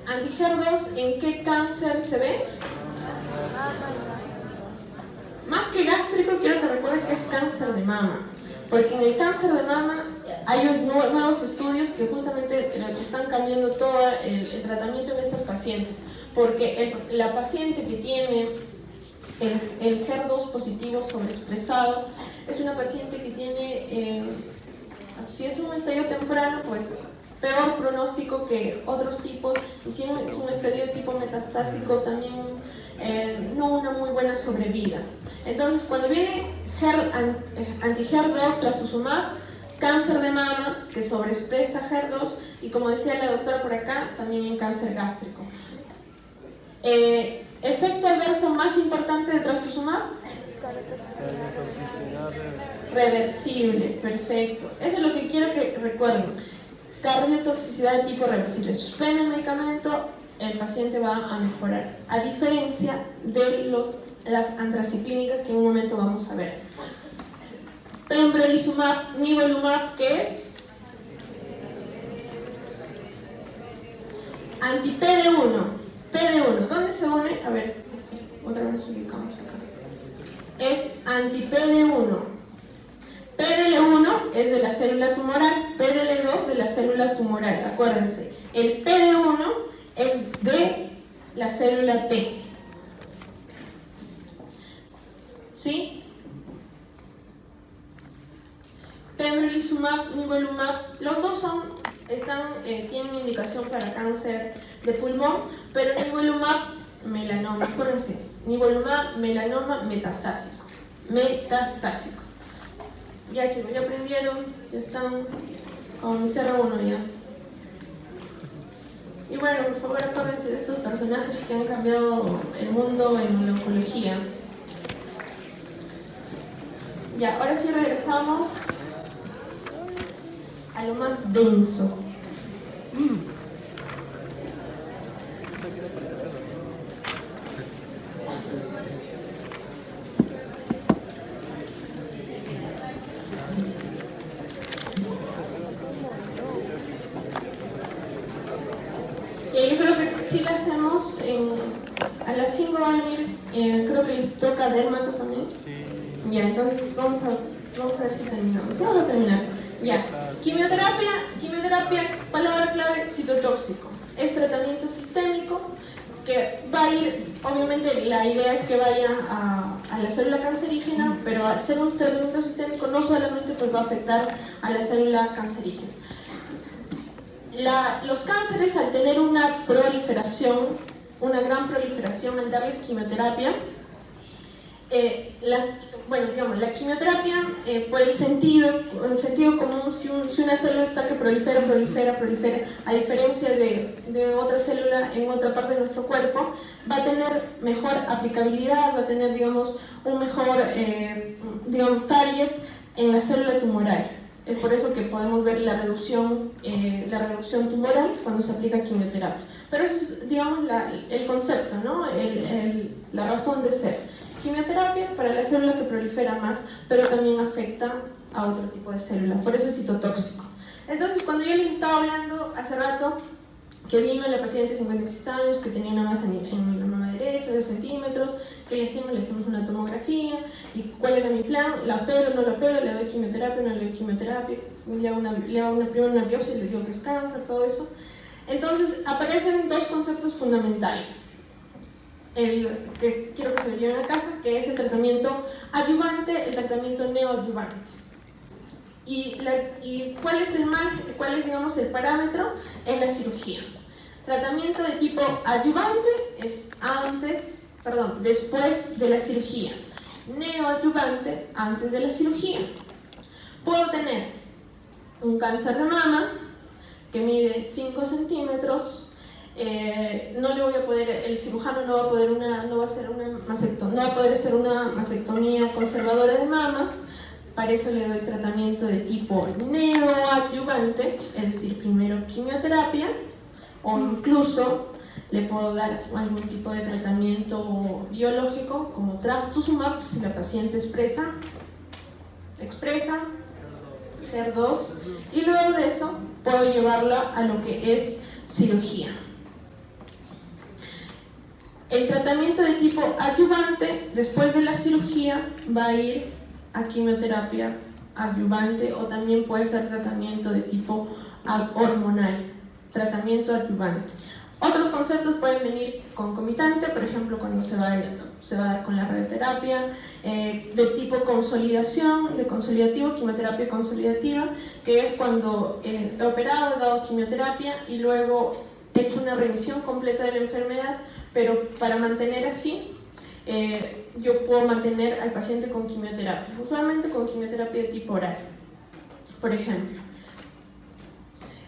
Anti-HER2, ¿en qué cáncer se ve? Más que gástrico, quiero que recuerden que es cáncer de mama, porque en el cáncer de mama hay nuevos estudios que justamente están cambiando todo el tratamiento en estos pacientes, porque la paciente que tiene el HER2 positivo sobreexpresado es una paciente que tiene, si es un estadio temprano, pues peor pronóstico que otros tipos, y si es un estadio de tipo metastásico también no una muy buena sobrevida. Entonces cuando viene anti-HER2 trastuzumab, cáncer de mama que sobreexpresa HER2 y como decía la doctora por acá, también en cáncer gástrico. Efecto adverso más importante de trastuzumab, reversible, perfecto. Eso es lo que quiero que recuerden. Cardiotoxicidad de tipo reversible. Suspende el medicamento, el paciente va a mejorar. A diferencia de las antraciclínicas que en un momento vamos a ver. Pembrolizumab, nivolumab, ¿qué es? Anti-PD1. PD1, ¿dónde se une? A ver, otra vez nos ubicamos acá. Es anti-PD1. PDL1 es de la célula tumoral, PDL2 de la célula tumoral, acuérdense. El PD1 es de la célula T. ¿Sí? Pembrolizumab, nivolumab, los dos tienen indicación para cáncer de pulmón, pero nivolumab, melanoma, acuérdense, nivolumab, melanoma metastásico. Metastásico. Ya chicos, ya aprendieron, ya están con CR1 ya. Y bueno, por favor acuérdense de estos personajes que han cambiado el mundo en la oncología. Ya, ahora sí regresamos a lo más denso. Yo creo que si lo hacemos a las 5 van a venir, creo que les toca dermato también. Sí. Ya, entonces vamos a ver si terminamos. Sí, vamos a terminar. Ya. Quimioterapia, palabra clave, citotóxico. Es tratamiento sistémico que va a ir, obviamente la idea es que vaya a la célula cancerígena, pero al ser un tratamiento sistémico no solamente pues va a afectar a la célula cancerígena. Los cánceres, al tener una gran proliferación al darles quimioterapia, la quimioterapia, por el sentido común, si una célula está que prolifera, a diferencia de otra célula en otra parte de nuestro cuerpo, va a tener mejor aplicabilidad, va a tener, un mejor, target en la célula tumoral. Es por eso que podemos ver la reducción tumoral cuando se aplica quimioterapia. Pero eso es, el concepto, ¿no? La razón de ser. Quimioterapia para la célula que prolifera más, pero también afecta a otro tipo de células. Por eso es citotóxico. Entonces, cuando yo les estaba hablando hace rato que vino la paciente de 56 años, que tenía una masa en la mama derecha de 2 centímetros, que le hicimos una tomografía, y cuál era mi plan, la opero, no la opero, le doy quimioterapia, no le doy quimioterapia, le hago primero una biopsia y les digo que es cáncer, todo eso. Entonces aparecen dos conceptos fundamentales, que quiero que se lo lleven a casa, que es el tratamiento adyuvante, el tratamiento neoadyuvante. ¿Y cuál es el parámetro? En la cirugía. Tratamiento de tipo adyuvante es después de la cirugía. Neoadyuvante, antes de la cirugía. Puedo tener un cáncer de mama que mide 5 centímetros. No le voy a poder, el cirujano no va a poder hacer una mastectomía conservadora de mama. Para eso le doy tratamiento de tipo neoadyuvante, es decir, primero quimioterapia, o incluso le puedo dar algún tipo de tratamiento biológico como trastuzumab si la paciente expresa HER2, y luego de eso puedo llevarla a lo que es cirugía. El tratamiento de tipo adyuvante después de la cirugía va a ir a quimioterapia adyuvante, o también puede ser tratamiento de tipo hormonal, tratamiento adyuvante. Otros conceptos pueden venir concomitante, por ejemplo, cuando se va a dar con la radioterapia, de tipo consolidación, de consolidativo, quimioterapia consolidativa, que es cuando he operado, he dado quimioterapia y luego he hecho una remisión completa de la enfermedad, pero para mantener así, yo puedo mantener al paciente con quimioterapia, usualmente con quimioterapia de tipo oral, por ejemplo.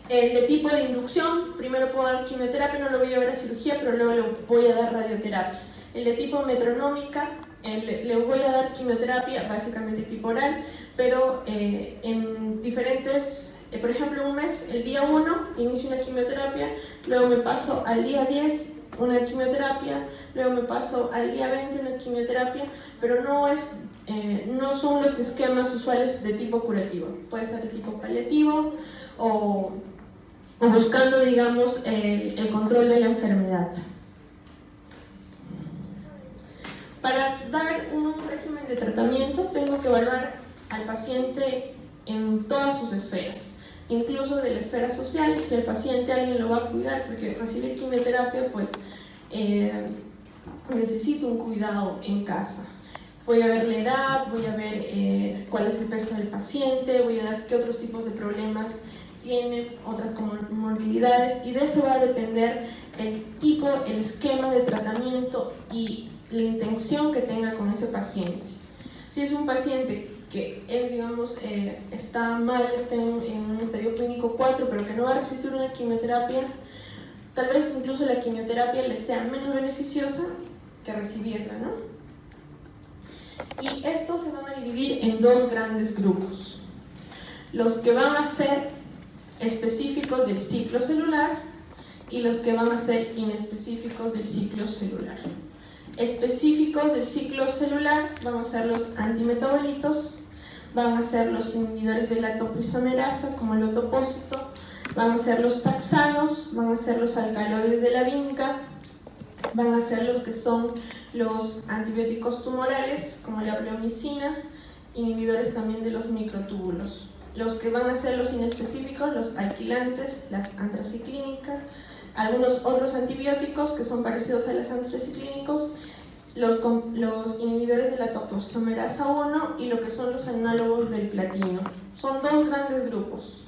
El de tipo de inducción, primero puedo dar quimioterapia, no lo voy a llevar a cirugía, pero luego le voy a dar radioterapia. El de tipo metronómica, le voy a dar quimioterapia, básicamente tipo oral, pero en diferentes, por ejemplo, un mes, el día 1 inicio una quimioterapia, luego me paso al día 10 una quimioterapia, luego me paso al día 20 una quimioterapia, pero no son los esquemas usuales de tipo curativo, puede ser de tipo paliativo o buscando, digamos, el control de la enfermedad. Para dar un régimen de tratamiento tengo que evaluar al paciente en todas sus esferas, incluso de la esfera social, si el paciente alguien lo va a cuidar, porque recibir quimioterapia pues necesita un cuidado en casa. Voy a ver la edad, voy a ver cuál es el peso del paciente, voy a ver qué otros tipos de problemas tiene, otras comorbilidades, y de eso va a depender el tipo, el esquema de tratamiento y la intención que tenga con ese paciente. Si es un paciente que es, digamos, está mal, está en un estadio clínico 4, pero que no va a resistir una quimioterapia, tal vez incluso la quimioterapia le sea menos beneficiosa que recibirla, ¿no? Y estos se van a dividir en dos grandes grupos. Los que van a ser específicos del ciclo celular y los que van a ser inespecíficos del ciclo celular. Específicos del ciclo celular van a ser los antimetabolitos, van a ser los inhibidores de la topoisomerasa como el otopósito, van a ser los taxanos, van a ser los alcaloides de la vinca, van a ser lo que son los antibióticos tumorales como la bleomicina, inhibidores también de los microtúbulos. Los que van a ser los inespecíficos, los alquilantes, las antraciclínicas, algunos otros antibióticos que son parecidos a los antraciclínicos, los inhibidores de la topoisomerasa 1 y lo que son los análogos del platino. Son dos grandes grupos.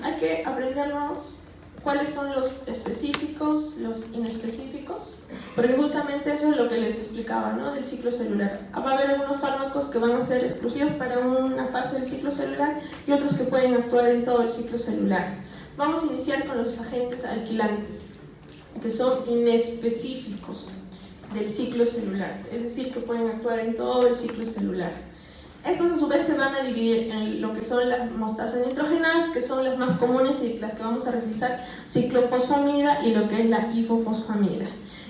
Hay que aprendernos cuáles son los específicos, los inespecíficos, porque justamente eso es lo que les explicaba, ¿no? Del ciclo celular. Va a haber algunos fármacos que van a ser exclusivos para una fase del ciclo celular y otros que pueden actuar en todo el ciclo celular. Vamos a iniciar con los agentes alquilantes, que son inespecíficos del ciclo celular, es decir, que pueden actuar en todo el ciclo celular. Estos a su vez se van a dividir en lo que son las mostasas nitrogenadas, que son las más comunes y las que vamos a revisar, ciclofosfamida y lo que es la ifosfamida.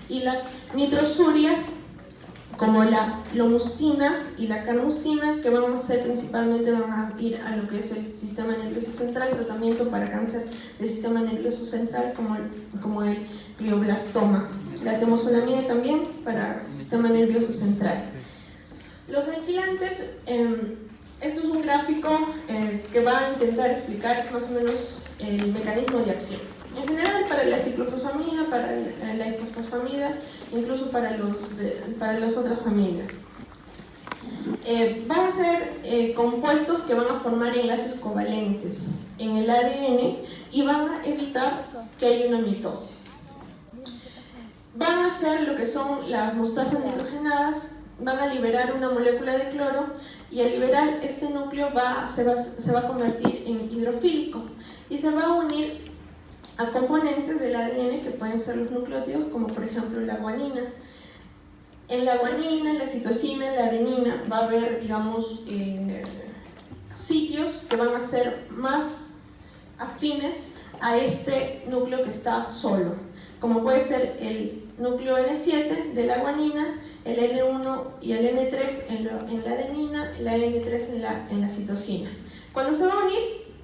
Y las nitrosurias, como la lomustina y la carmustina, que van a ser principalmente, van a ir a lo que es el sistema nervioso central, tratamiento para cáncer del sistema nervioso central, como el glioblastoma. La temozolomida también para el sistema nervioso central. Los alquilantes, esto es un gráfico que va a intentar explicar más o menos el mecanismo de acción. En general para la ciclofosfamida, para la ifosfamida, incluso para las otras familias. Van a ser compuestos que van a formar enlaces covalentes en el ADN y van a evitar que haya una mitosis. Van a ser lo que son las mostasas nitrogenadas, van a liberar una molécula de cloro y al liberar este núcleo se va a convertir en hidrofílico y se va a unir a componentes del ADN que pueden ser los nucleótidos, como por ejemplo la guanina. En la guanina, en la citosina, en la adenina va a haber, digamos, sitios que van a ser más afines a este núcleo que está solo, como puede ser el núcleo N7 de la guanina, el N1 y el N3 en la adenina, la N3 en la citosina. Cuando se va a unir,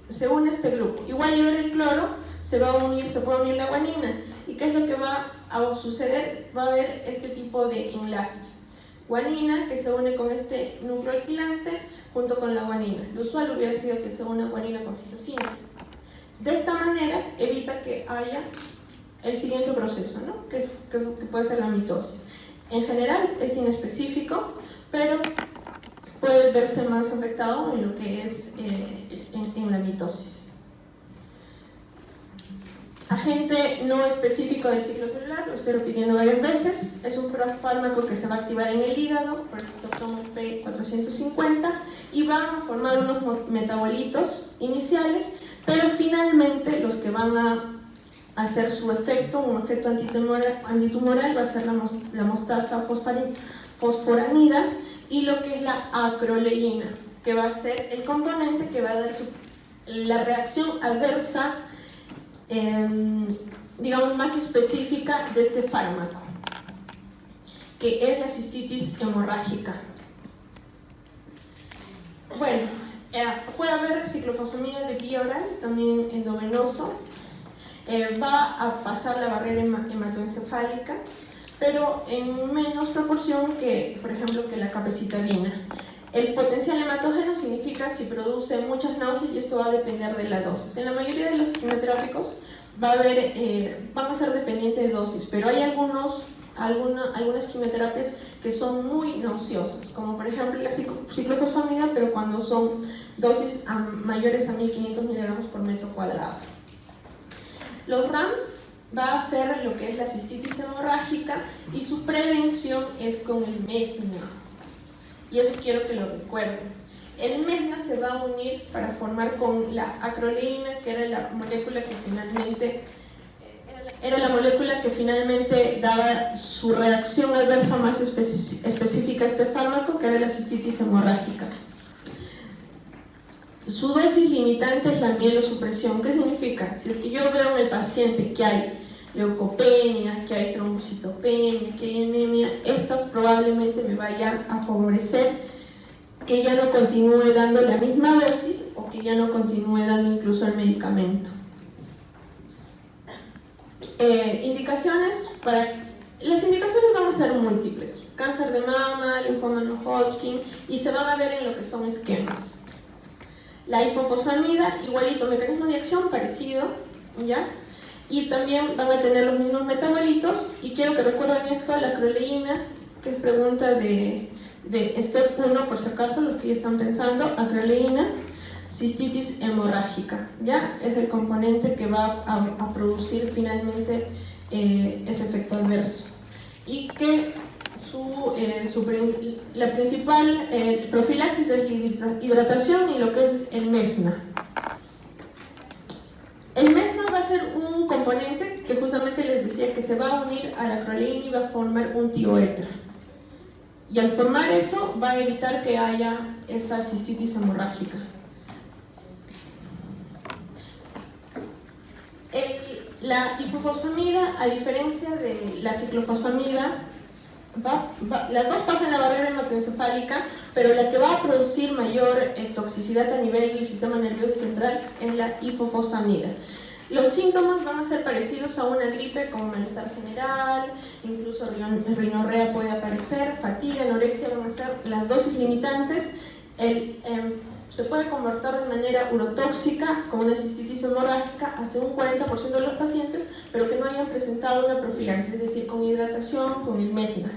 se une este grupo. Igual libera el cloro, se puede unir la guanina. ¿Y qué es lo que va a suceder? Va a haber este tipo de enlaces. Guanina que se une con este núcleo alquilante junto con la guanina. Lo usual hubiera sido que se una guanina con citosina. De esta manera evita que haya el siguiente proceso, ¿no? que puede ser la mitosis. En general es inespecífico, pero puede verse más afectado en lo que es en la mitosis. Agente no específico del ciclo celular, lo estoy repitiendo varias veces, es un fármaco que se va a activar en el hígado, por esto toma P450, y van a formar unos metabolitos iniciales, pero finalmente los que van a hacer su efecto, un efecto antitumoral, va a ser la mostasa fosforamida y lo que es la acroleína, que va a ser el componente que va a dar la reacción adversa, digamos, más específica de este fármaco, que es la cistitis hemorrágica. Bueno, puede haber ciclofosfamida de vía oral, también endovenoso, va a pasar la barrera hematoencefálica, pero en menos proporción que, por ejemplo, que la capecitabina. El potencial hematógeno significa si produce muchas náuseas, y esto va a depender de la dosis. En la mayoría de los quimioterápicos van a ser dependientes de dosis, pero hay algunas quimioterapias que son muy nauseosas, como por ejemplo la ciclofosfamida, pero cuando son dosis mayores a 1500 miligramos por metro cuadrado. Los RAMS va a ser lo que es la cistitis hemorrágica, y su prevención es con el MESNA. Y eso quiero que lo recuerden. El MESNA se va a unir para formar con la acroleína, que era la molécula que finalmente daba su reacción adversa más específica a este fármaco, que era la cistitis hemorrágica. Su dosis limitante es la mielosupresión. ¿Qué significa? Si es que yo veo en el paciente que hay leucopenia, que hay trombocitopenia, que hay anemia, esto probablemente me vaya a favorecer que ya no continúe dando la misma dosis o que ya no continúe dando incluso el medicamento. Las indicaciones van a ser múltiples: cáncer de mama, linfoma no Hodgkin, y se van a ver en lo que son esquemas. La hipofosfamida, igualito, mecanismo de acción parecido, ¿ya? Y también van a tener los mismos metabolitos, y quiero que recuerden esto: la acroleína, que es pregunta de STEP 1, por si acaso, lo que ya están pensando, acroleína, cistitis hemorrágica, ¿ya? Es el componente que va a producir finalmente ese efecto adverso. Y que la principal profilaxis es la hidratación y lo que es el MESNA. El MESNA va a ser un componente que justamente les decía que se va a unir a la acroleína y va a formar un tioéter. Y al formar eso va a evitar que haya esa cistitis hemorrágica. La hipofosfamida, a diferencia de la ciclofosfamida, las dos pasan la barrera hematoencefálica, pero la que va a producir mayor toxicidad a nivel del sistema nervioso central es la hipofosfamida. Los síntomas van a ser parecidos a una gripe, como malestar general, incluso rinorrea puede aparecer, fatiga, anorexia, van a ser las dosis limitantes. Se puede comportar de manera urotóxica, como una cistitis hemorrágica, hasta un 40% de los pacientes, pero que no hayan presentado una profilaxis, es decir, con hidratación, con el MESNA.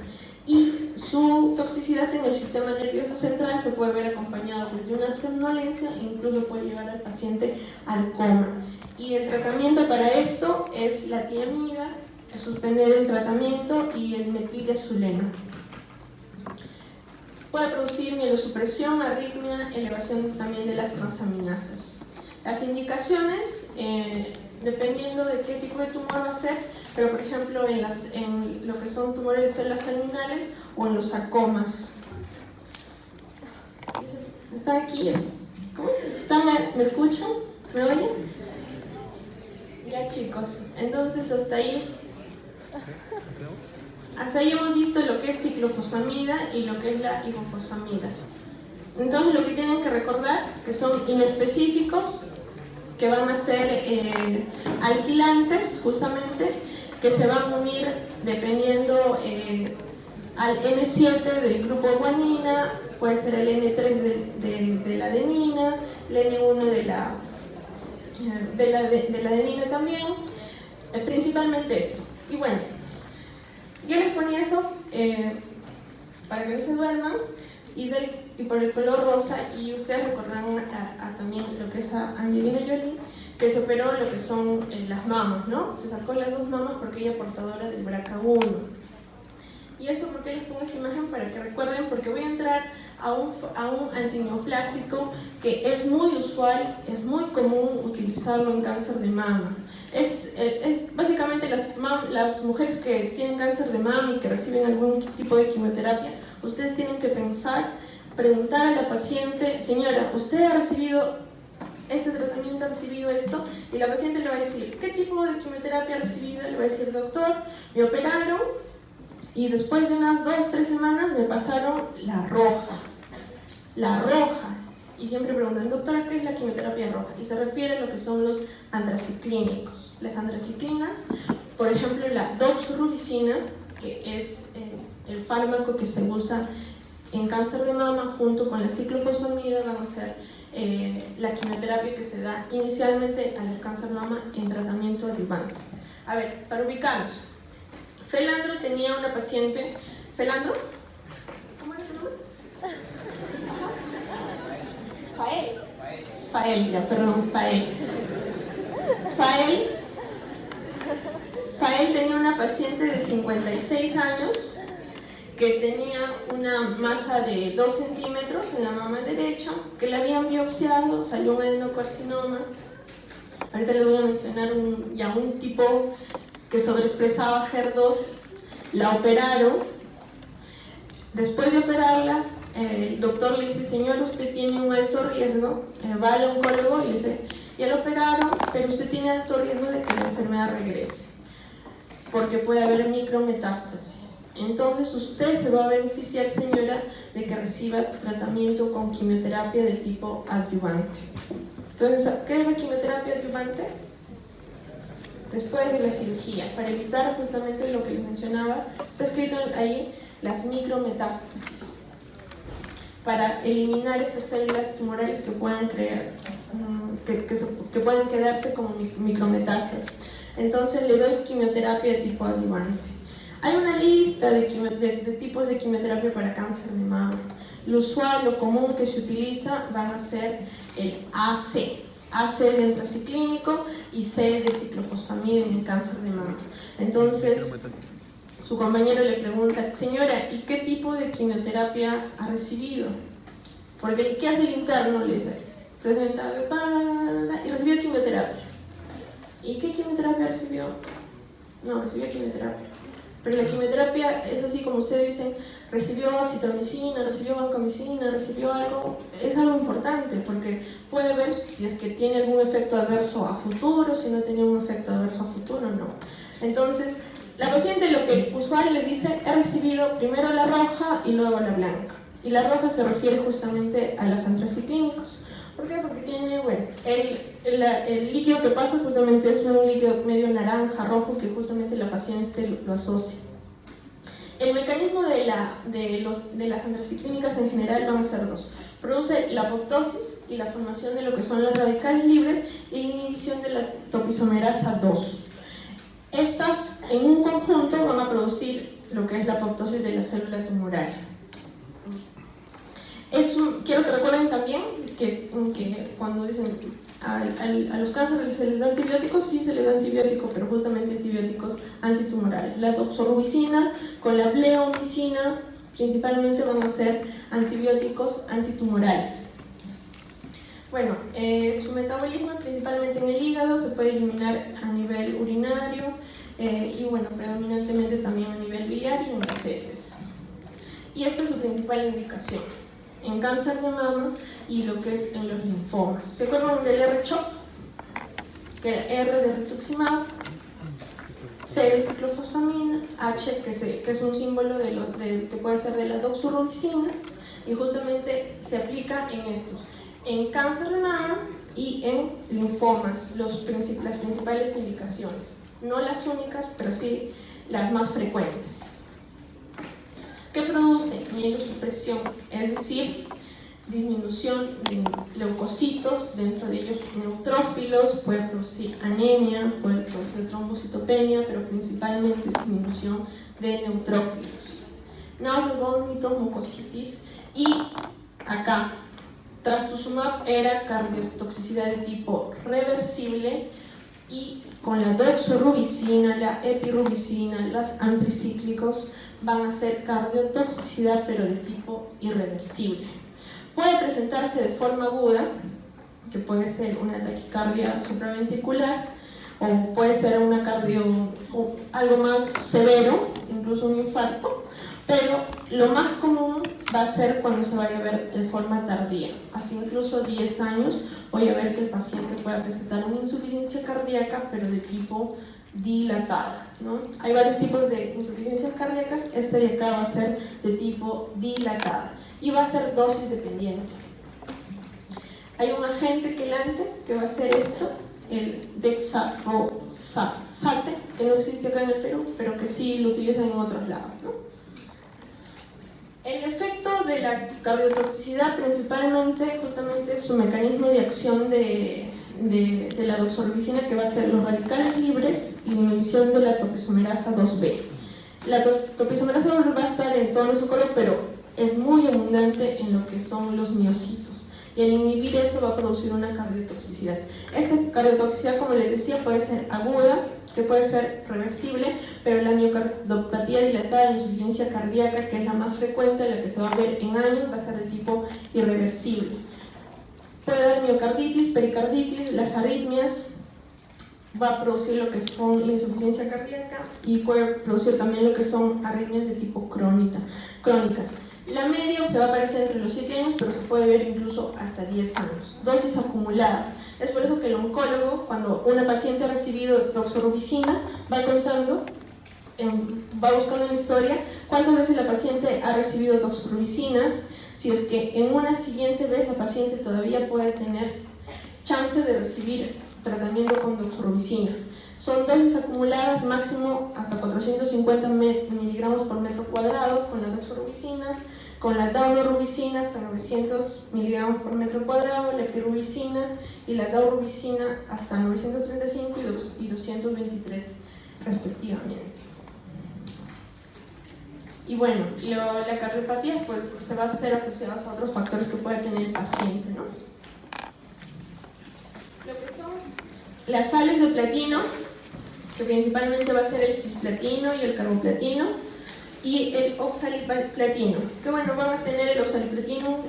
Y su toxicidad en el sistema nervioso central se puede ver acompañado desde una somnolencia e incluso puede llevar al paciente al coma. Y el tratamiento para esto es la tiamida, suspender el tratamiento, y el metilazuleno. Puede producir mielosupresión, arritmia, elevación también de las transaminasas. Las indicaciones, dependiendo de qué tipo de tumor va a ser, pero por ejemplo en lo que son tumores de células terminales o en los sarcomas. ¿Están aquí? ¿Cómo están? ¿Me escuchan? ¿Me oyen? Ya, chicos, entonces hasta ahí hemos visto lo que es ciclofosfamida y lo que es la hipofosfamida. Entonces lo que tienen que recordar que son inespecíficos, que van a ser alquilantes justamente, que se van a unir dependiendo al N7 del grupo guanina, puede ser el N3 de la adenina, el N1 de la adenina también. Principalmente esto. Y bueno, yo les ponía eso para que no se duerman, y por el color rosa, y ustedes recordarán también lo que es a Angelina Jolie, que se operó lo que son las mamas, ¿no? Se sacó las 2 mamas porque ella es portadora del BRCA1. Y eso porque les pongo esta imagen para que recuerden, porque voy a entrar a un antineoplásico que es muy usual, es muy común utilizarlo en cáncer de mama. Es básicamente las mujeres que tienen cáncer de mama y que reciben algún tipo de quimioterapia, ustedes tienen que preguntar a la paciente: señora, ¿usted ha recibido este tratamiento, ha recibido esto? Y la paciente le va a decir: ¿qué tipo de quimioterapia ha recibido? Le va a decir: doctor, me operaron y después de unas 2-3 semanas me pasaron la roja. La roja. Y siempre preguntan: doctora, ¿qué es la quimioterapia roja? Y se refiere a lo que son los antraciclínicos. Las antraciclinas, por ejemplo, la doxorubicina, que es el fármaco que se usa en cáncer de mama, junto con la ciclofosfamida, van a ser la quimioterapia que se da inicialmente al cáncer de mama en tratamiento adyuvante. A ver, para ubicarnos, Felandro tenía una paciente. ¿Felandro? ¿Cómo era tu nombre? Fael, ya, perdón, Fael. Fael tenía una paciente de 56 años que tenía una masa de 2 centímetros en la mama derecha, que la habían biopsiado, salió un adenocarcinoma. Ahorita les voy a mencionar un tipo que sobreexpresaba HER2. La operaron. Después de operarla, el doctor le dice: señor, usted tiene un alto riesgo. Va al oncólogo y le dice: ya lo operaron, pero usted tiene alto riesgo de que la enfermedad regrese, porque puede haber micrometástasis. Entonces usted se va a beneficiar, señora, de que reciba tratamiento con quimioterapia de tipo adyuvante. Entonces, ¿qué es la quimioterapia adyuvante? Después de la cirugía, para evitar justamente lo que les mencionaba, está escrito ahí, las micrometástasis, para eliminar esas células tumorales que puedan que pueden quedarse como micrometástasis. Entonces le doy quimioterapia de tipo adyuvante. Hay una lista de tipos de quimioterapia para cáncer de mama. Lo usual, lo común que se utiliza van a ser el AC de antraciclínico y C de ciclofosfamida en el cáncer de mama. Entonces, su compañero le pregunta: señora, ¿y qué tipo de quimioterapia ha recibido? Porque ¿qué hace el interno? Le dice: presenta y recibió quimioterapia. ¿Y qué quimioterapia recibió? No, recibió quimioterapia. Pero la quimioterapia es así como ustedes dicen: recibió citromicina, recibió vancomicina, recibió algo. Es algo importante porque puede ver si es que tiene algún efecto adverso a futuro, si no tiene un efecto adverso a futuro, no. Entonces, la paciente, lo que el usuario le dice: he recibido primero la roja y luego la blanca. Y la roja se refiere justamente a los antraciclínicos. ¿Por qué? Porque tiene, bueno, el líquido que pasa justamente es un líquido medio naranja, rojo, que justamente la paciente lo asocia. El mecanismo de las antraciclínicas en general van a ser 2. Produce la apoptosis y la formación de lo que son los radicales libres y inhibición de la topisomerasa 2. Estas en un conjunto van a producir lo que es la apoptosis de la célula tumoral. Quiero que recuerden también que cuando dicen a los cánceres se les da antibióticos, sí se les da antibióticos, pero justamente antibióticos antitumorales. La doxorubicina con la bleomicina principalmente van a ser antibióticos antitumorales. Bueno, su metabolismo principalmente en el hígado, se puede eliminar a nivel urinario y bueno, predominantemente también a nivel biliar y en las heces. Y esta es su principal indicación en cáncer de mama y lo que es en los linfomas. ¿Se acuerdan del R-CHOP? Que era R de rituximab, C de ciclofosfamina, H que es un símbolo que puede ser de la doxorubicina, y justamente se aplica en estos, en cáncer de mama y en linfomas, las principales indicaciones. No las únicas, pero sí las más frecuentes. ¿Qué produce? Mielosupresión, es decir, disminución de leucocitos, dentro de ellos neutrófilos, puede producir anemia, puede producir trombocitopenia, pero principalmente disminución de neutrófilos. Náuseas, vómitos, mucositis, y acá trastuzumab era cardiotoxicidad de tipo reversible, y con la doxorubicina, la epirubicina, los antricíclicos van a ser cardiotoxicidad pero de tipo irreversible. Puede presentarse de forma aguda, que puede ser una taquicardia supraventricular, o puede ser una o algo más severo, incluso un infarto, pero lo más común va a ser cuando se vaya a ver de forma tardía. Hasta incluso 10 años voy a ver que el paciente pueda presentar una insuficiencia cardíaca, pero de tipo dilatada, ¿no? Hay varios tipos de insuficiencias cardíacas, esta de acá va a ser de tipo dilatada y va a ser dosis dependiente. Hay un agente quelante que va a ser esto, el dexarosate, que no existe acá en el Perú, pero que sí lo utilizan en otros lados, ¿no? El efecto de la cardiotoxicidad principalmente justamente es su mecanismo de acción de la doxorubicina, que va a ser los radicales libres y la inhibición de la topoisomerasa 2B. La topoisomerasa 2B va a estar en todo nuestro cuerpo, pero es muy abundante en lo que son los miocitos. Y al inhibir eso va a producir una cardiotoxicidad. Esta cardiotoxicidad, como les decía, puede ser aguda, que puede ser reversible, pero la miocardiopatía dilatada, la insuficiencia cardíaca, que es la más frecuente, la que se va a ver en años, va a ser de tipo irreversible. Puede dar miocarditis, pericarditis, las arritmias, va a producir lo que son la insuficiencia cardíaca y puede producir también lo que son arritmias de tipo crónicas. La media se va a aparecer entre los 7 años, pero se puede ver incluso hasta 10 años. Dosis acumuladas. Es por eso que el oncólogo, cuando una paciente ha recibido doxorubicina, va contando, va buscando en la historia cuántas veces la paciente ha recibido doxorubicina, si es que en una siguiente vez la paciente todavía puede tener chance de recibir tratamiento con doxorubicina. Son dosis acumuladas máximo hasta 450 miligramos por metro cuadrado con la doxorubicina, con la daunorubicina hasta 900 miligramos por metro cuadrado, la epirubicina y la daurubicina hasta 935 y 223 respectivamente. Y bueno, la cardiopatía pues, se va a ser asociada a otros factores que puede tener el paciente, ¿no? Lo que son las sales de platino, que principalmente va a ser el cisplatino y el carboplatino, y el oxaliplatino, que bueno, van a tener el oxaliplatino,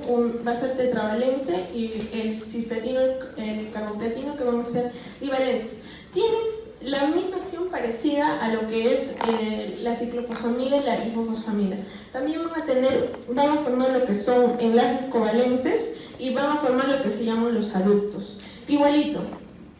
va a ser tetravalente, y el cisplatino, el carboplatino, que van a ser bivalentes. Tienen la misma acción parecida a lo que es la ciclofosfamida y la isofosfamida. También van a formar lo que son enlaces covalentes y van a formar lo que se llaman los aductos. Igualito,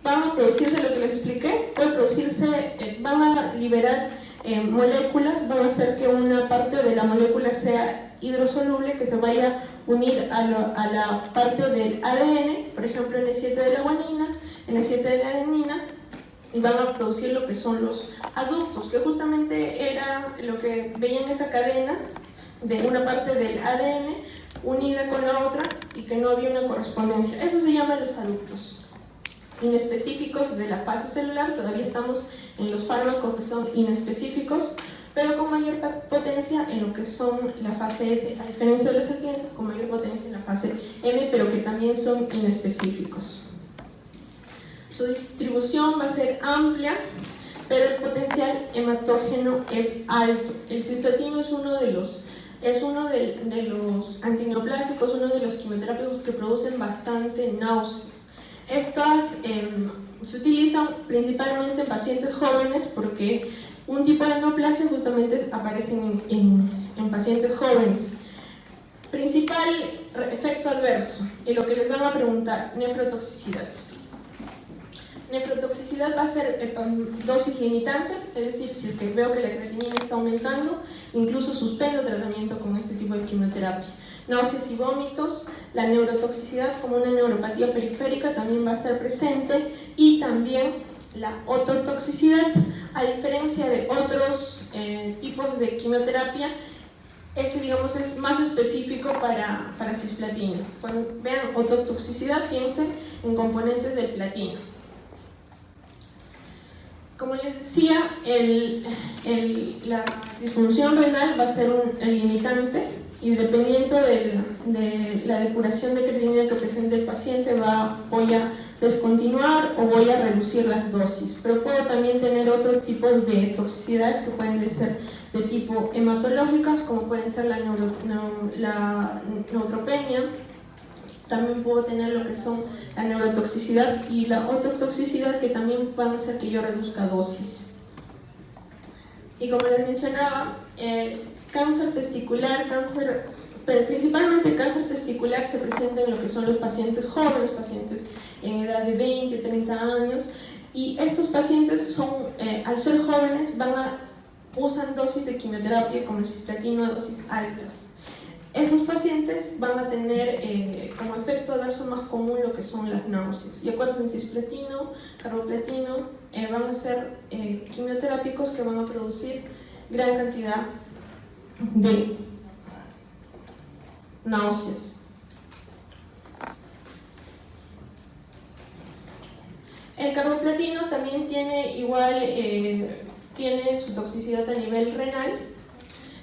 van a producirse lo que les expliqué, puede producirse, van a liberar moléculas, van a hacer que una parte de la molécula sea hidrosoluble, que se vaya a unir a la parte del ADN, por ejemplo N7 de la guanina, N7 de la adenina, y van a producir lo que son los aductos, que justamente era lo que veían esa cadena de una parte del ADN unida con la otra y que no había una correspondencia. Eso se llama los aductos. Inespecíficos de la fase celular, todavía estamos en los fármacos que son inespecíficos, pero con mayor potencia en lo que son la fase S, a diferencia de los antigenos, con mayor potencia en la fase M, pero que también son inespecíficos. Su distribución va a ser amplia, pero el potencial hematógeno es alto. El cisplatino es uno de los antineoplásicos, uno de los quimioterápicos que producen bastante náuseas. Estas se utilizan principalmente en pacientes jóvenes porque un tipo de neoplasia justamente aparece en pacientes jóvenes. Principal efecto adverso, y lo que les van a preguntar, nefrotoxicidad. Nefrotoxicidad va a ser dosis limitante, es decir, si es que veo que la creatinina está aumentando, incluso suspendo tratamiento con este tipo de quimioterapia. Náuseas y vómitos, la neurotoxicidad como una neuropatía periférica también va a estar presente, y también la ototoxicidad, a diferencia de otros tipos de quimioterapia, Este, digamos, es más específico para cisplatina. Cuando vean ototoxicidad, piensen en componentes del platino. Como les decía, la disfunción renal va a ser un limitante y dependiendo de la depuración de creatinina que presente el paciente, voy a descontinuar o voy a reducir las dosis. Pero puedo también tener otros tipos de toxicidades que pueden ser de tipo hematológicas, como pueden ser la neutropenia. También puedo tener lo que son la neurotoxicidad y la ototoxicidad, que también van a hacer que yo reduzca dosis. Y como les mencionaba, el cáncer testicular, principalmente el cáncer testicular se presenta en lo que son los pacientes jóvenes, pacientes en edad de 20, 30 años, y estos pacientes son, al ser jóvenes, usan dosis de quimioterapia como el cisplatino a dosis altas. Esos pacientes van a tener como efecto adverso más común lo que son las náuseas. Y acuérdense, cisplatino, carboplatino, van a ser quimioterápicos que van a producir gran cantidad de náuseas. El carboplatino también tiene tiene su toxicidad a nivel renal,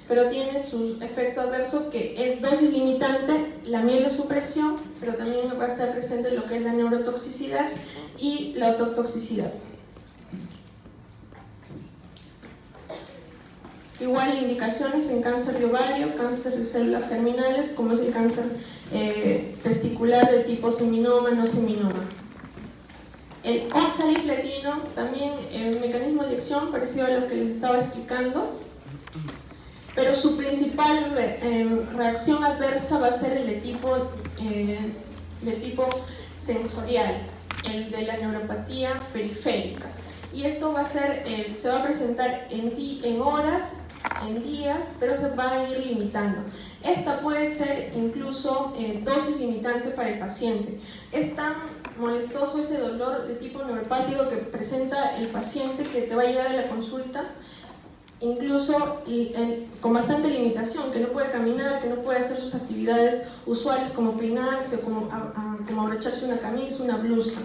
pero tiene su efecto adverso que es dosis limitante, la mielosupresión, pero también va a estar presente lo que es la neurotoxicidad y la ototoxicidad. Igual indicaciones en cáncer de ovario, cáncer de células germinales, como es el cáncer testicular de tipo seminoma, no seminoma. El oxaliplatino, también el mecanismo de acción parecido a lo que les estaba explicando, pero su principal reacción adversa va a ser el de tipo sensorial, el de la neuropatía periférica. Y esto va a ser, se va a presentar en horas, en días, pero se va a ir limitando. Esta puede ser incluso dosis limitante para el paciente. Es tan molestoso ese dolor de tipo neuropático que presenta el paciente que te va a llegar a la consulta, incluso con bastante limitación, que no puede caminar, que no puede hacer sus actividades usuales como peinarse o como abrocharse una camisa, una blusa.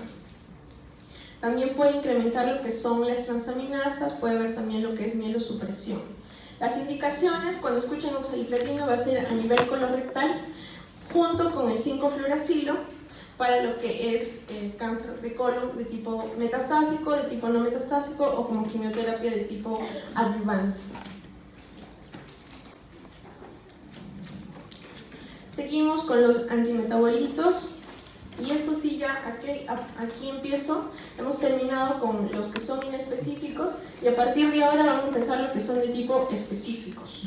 También puede incrementar lo que son las transaminasas, puede haber también lo que es mielosupresión. Las indicaciones, cuando escuchen oxaliplatino, va a ser a nivel colorectal, junto con el 5-fluoracilo, para lo que es cáncer de colon de tipo metastásico, de tipo no metastásico o como quimioterapia de tipo adyuvante. Seguimos con los antimetabolitos. Y esto sí, ya aquí empiezo. Hemos terminado con los que son inespecíficos y a partir de ahora vamos a empezar los que son de tipo específicos.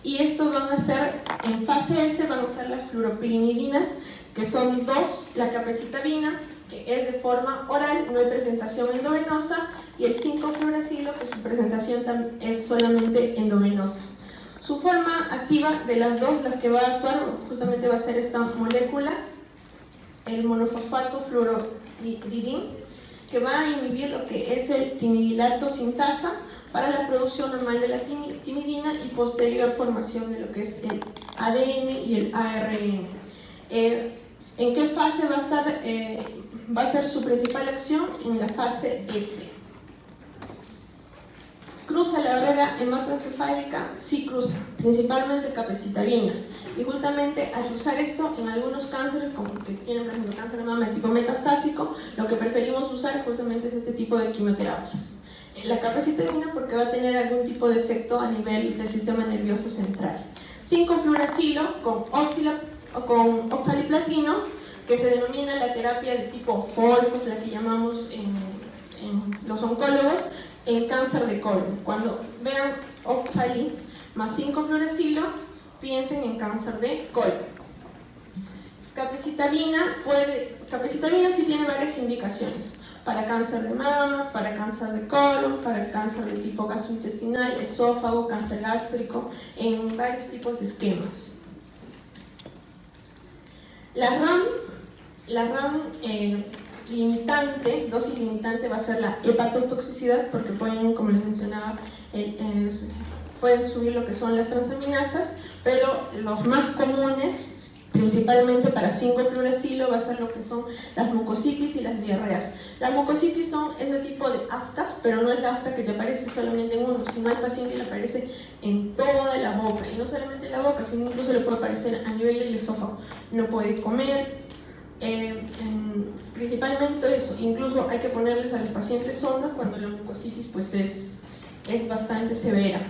Y estos van a ser, en fase S, van a ser las fluoropirimidinas, que son dos: la capecitabina, que es de forma oral, no hay presentación endovenosa, y el 5-fluoracilo, que su presentación es solamente endovenosa. Su forma activa de las dos, las que va a actuar, justamente va a ser esta molécula, el monofosfato fluoropiridin, que va a inhibir lo que es el timidilato sintasa para la producción normal de la timidina y posterior formación de lo que es el ADN y el ARN. ¿En qué fase va a ser su principal acción? En la fase S. ¿Cruza la barrera hematoencefálica? Sí cruza, principalmente capecitabina. Y justamente al usar esto en algunos cánceres, como que tienen por ejemplo cáncer de mama tipo metastásico, lo que preferimos usar justamente es este tipo de quimioterapias. La capecitabina porque va a tener algún tipo de efecto a nivel del sistema nervioso central. 5-fluoracilo con oxaliplatino, que se denomina la terapia de tipo Folfos, la que llamamos en los oncólogos, en cáncer de colon. Cuando vean oxali más 5-fluoracilo, piensen en cáncer de colon. Capecitabina sí tiene varias indicaciones: para cáncer de mama, para cáncer de colon, para cáncer de tipo gastrointestinal, esófago, cáncer gástrico, en varios tipos de esquemas. La RAM limitante, dosis limitante, va a ser la hepatotoxicidad, porque pueden, como les mencionaba, pueden subir lo que son las transaminasas, pero los más comunes, principalmente para 5-fluoracilo, va a ser lo que son las mucositis y las diarreas. Las mucositis son ese tipo de aftas, pero no es la afta que te aparece solamente en uno, sino al paciente le aparece en toda la boca, y no solamente en la boca, sino incluso le puede aparecer a nivel del esófago. No puede comer, principalmente eso. Incluso hay que ponerles a los pacientes sondas cuando la mucositis pues es bastante severa.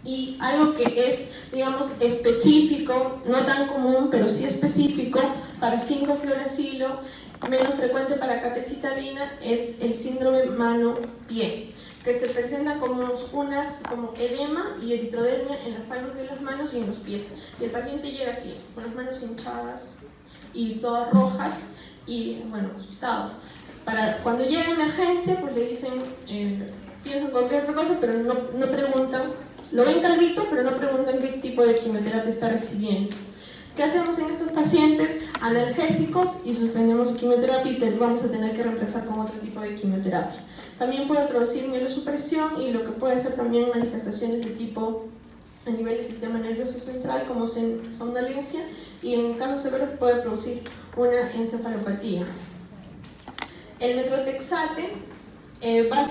Y algo que es, digamos, específico, no tan común, pero sí específico para 5-fluoracilo, menos frecuente para capecitabina, es el síndrome mano-pie, que se presenta como edema y eritrodermia en las palmas de las manos y en los pies. Y el paciente llega así, con las manos hinchadas y todas rojas y, bueno, asustado. Cuando llega a emergencia, pues le dicen, piensan cualquier otra cosa, pero no preguntan. Lo ven calvito, pero no preguntan qué tipo de quimioterapia está recibiendo. ¿Qué hacemos en estos pacientes? Analgésicos, y suspendemos quimioterapia y vamos a tener que reemplazar con otro tipo de quimioterapia. También puede producir mielosupresión y lo que puede ser también manifestaciones de tipo a nivel del sistema nervioso central, como somnolencia, y en casos severos puede producir una encefalopatía. El metrotexate va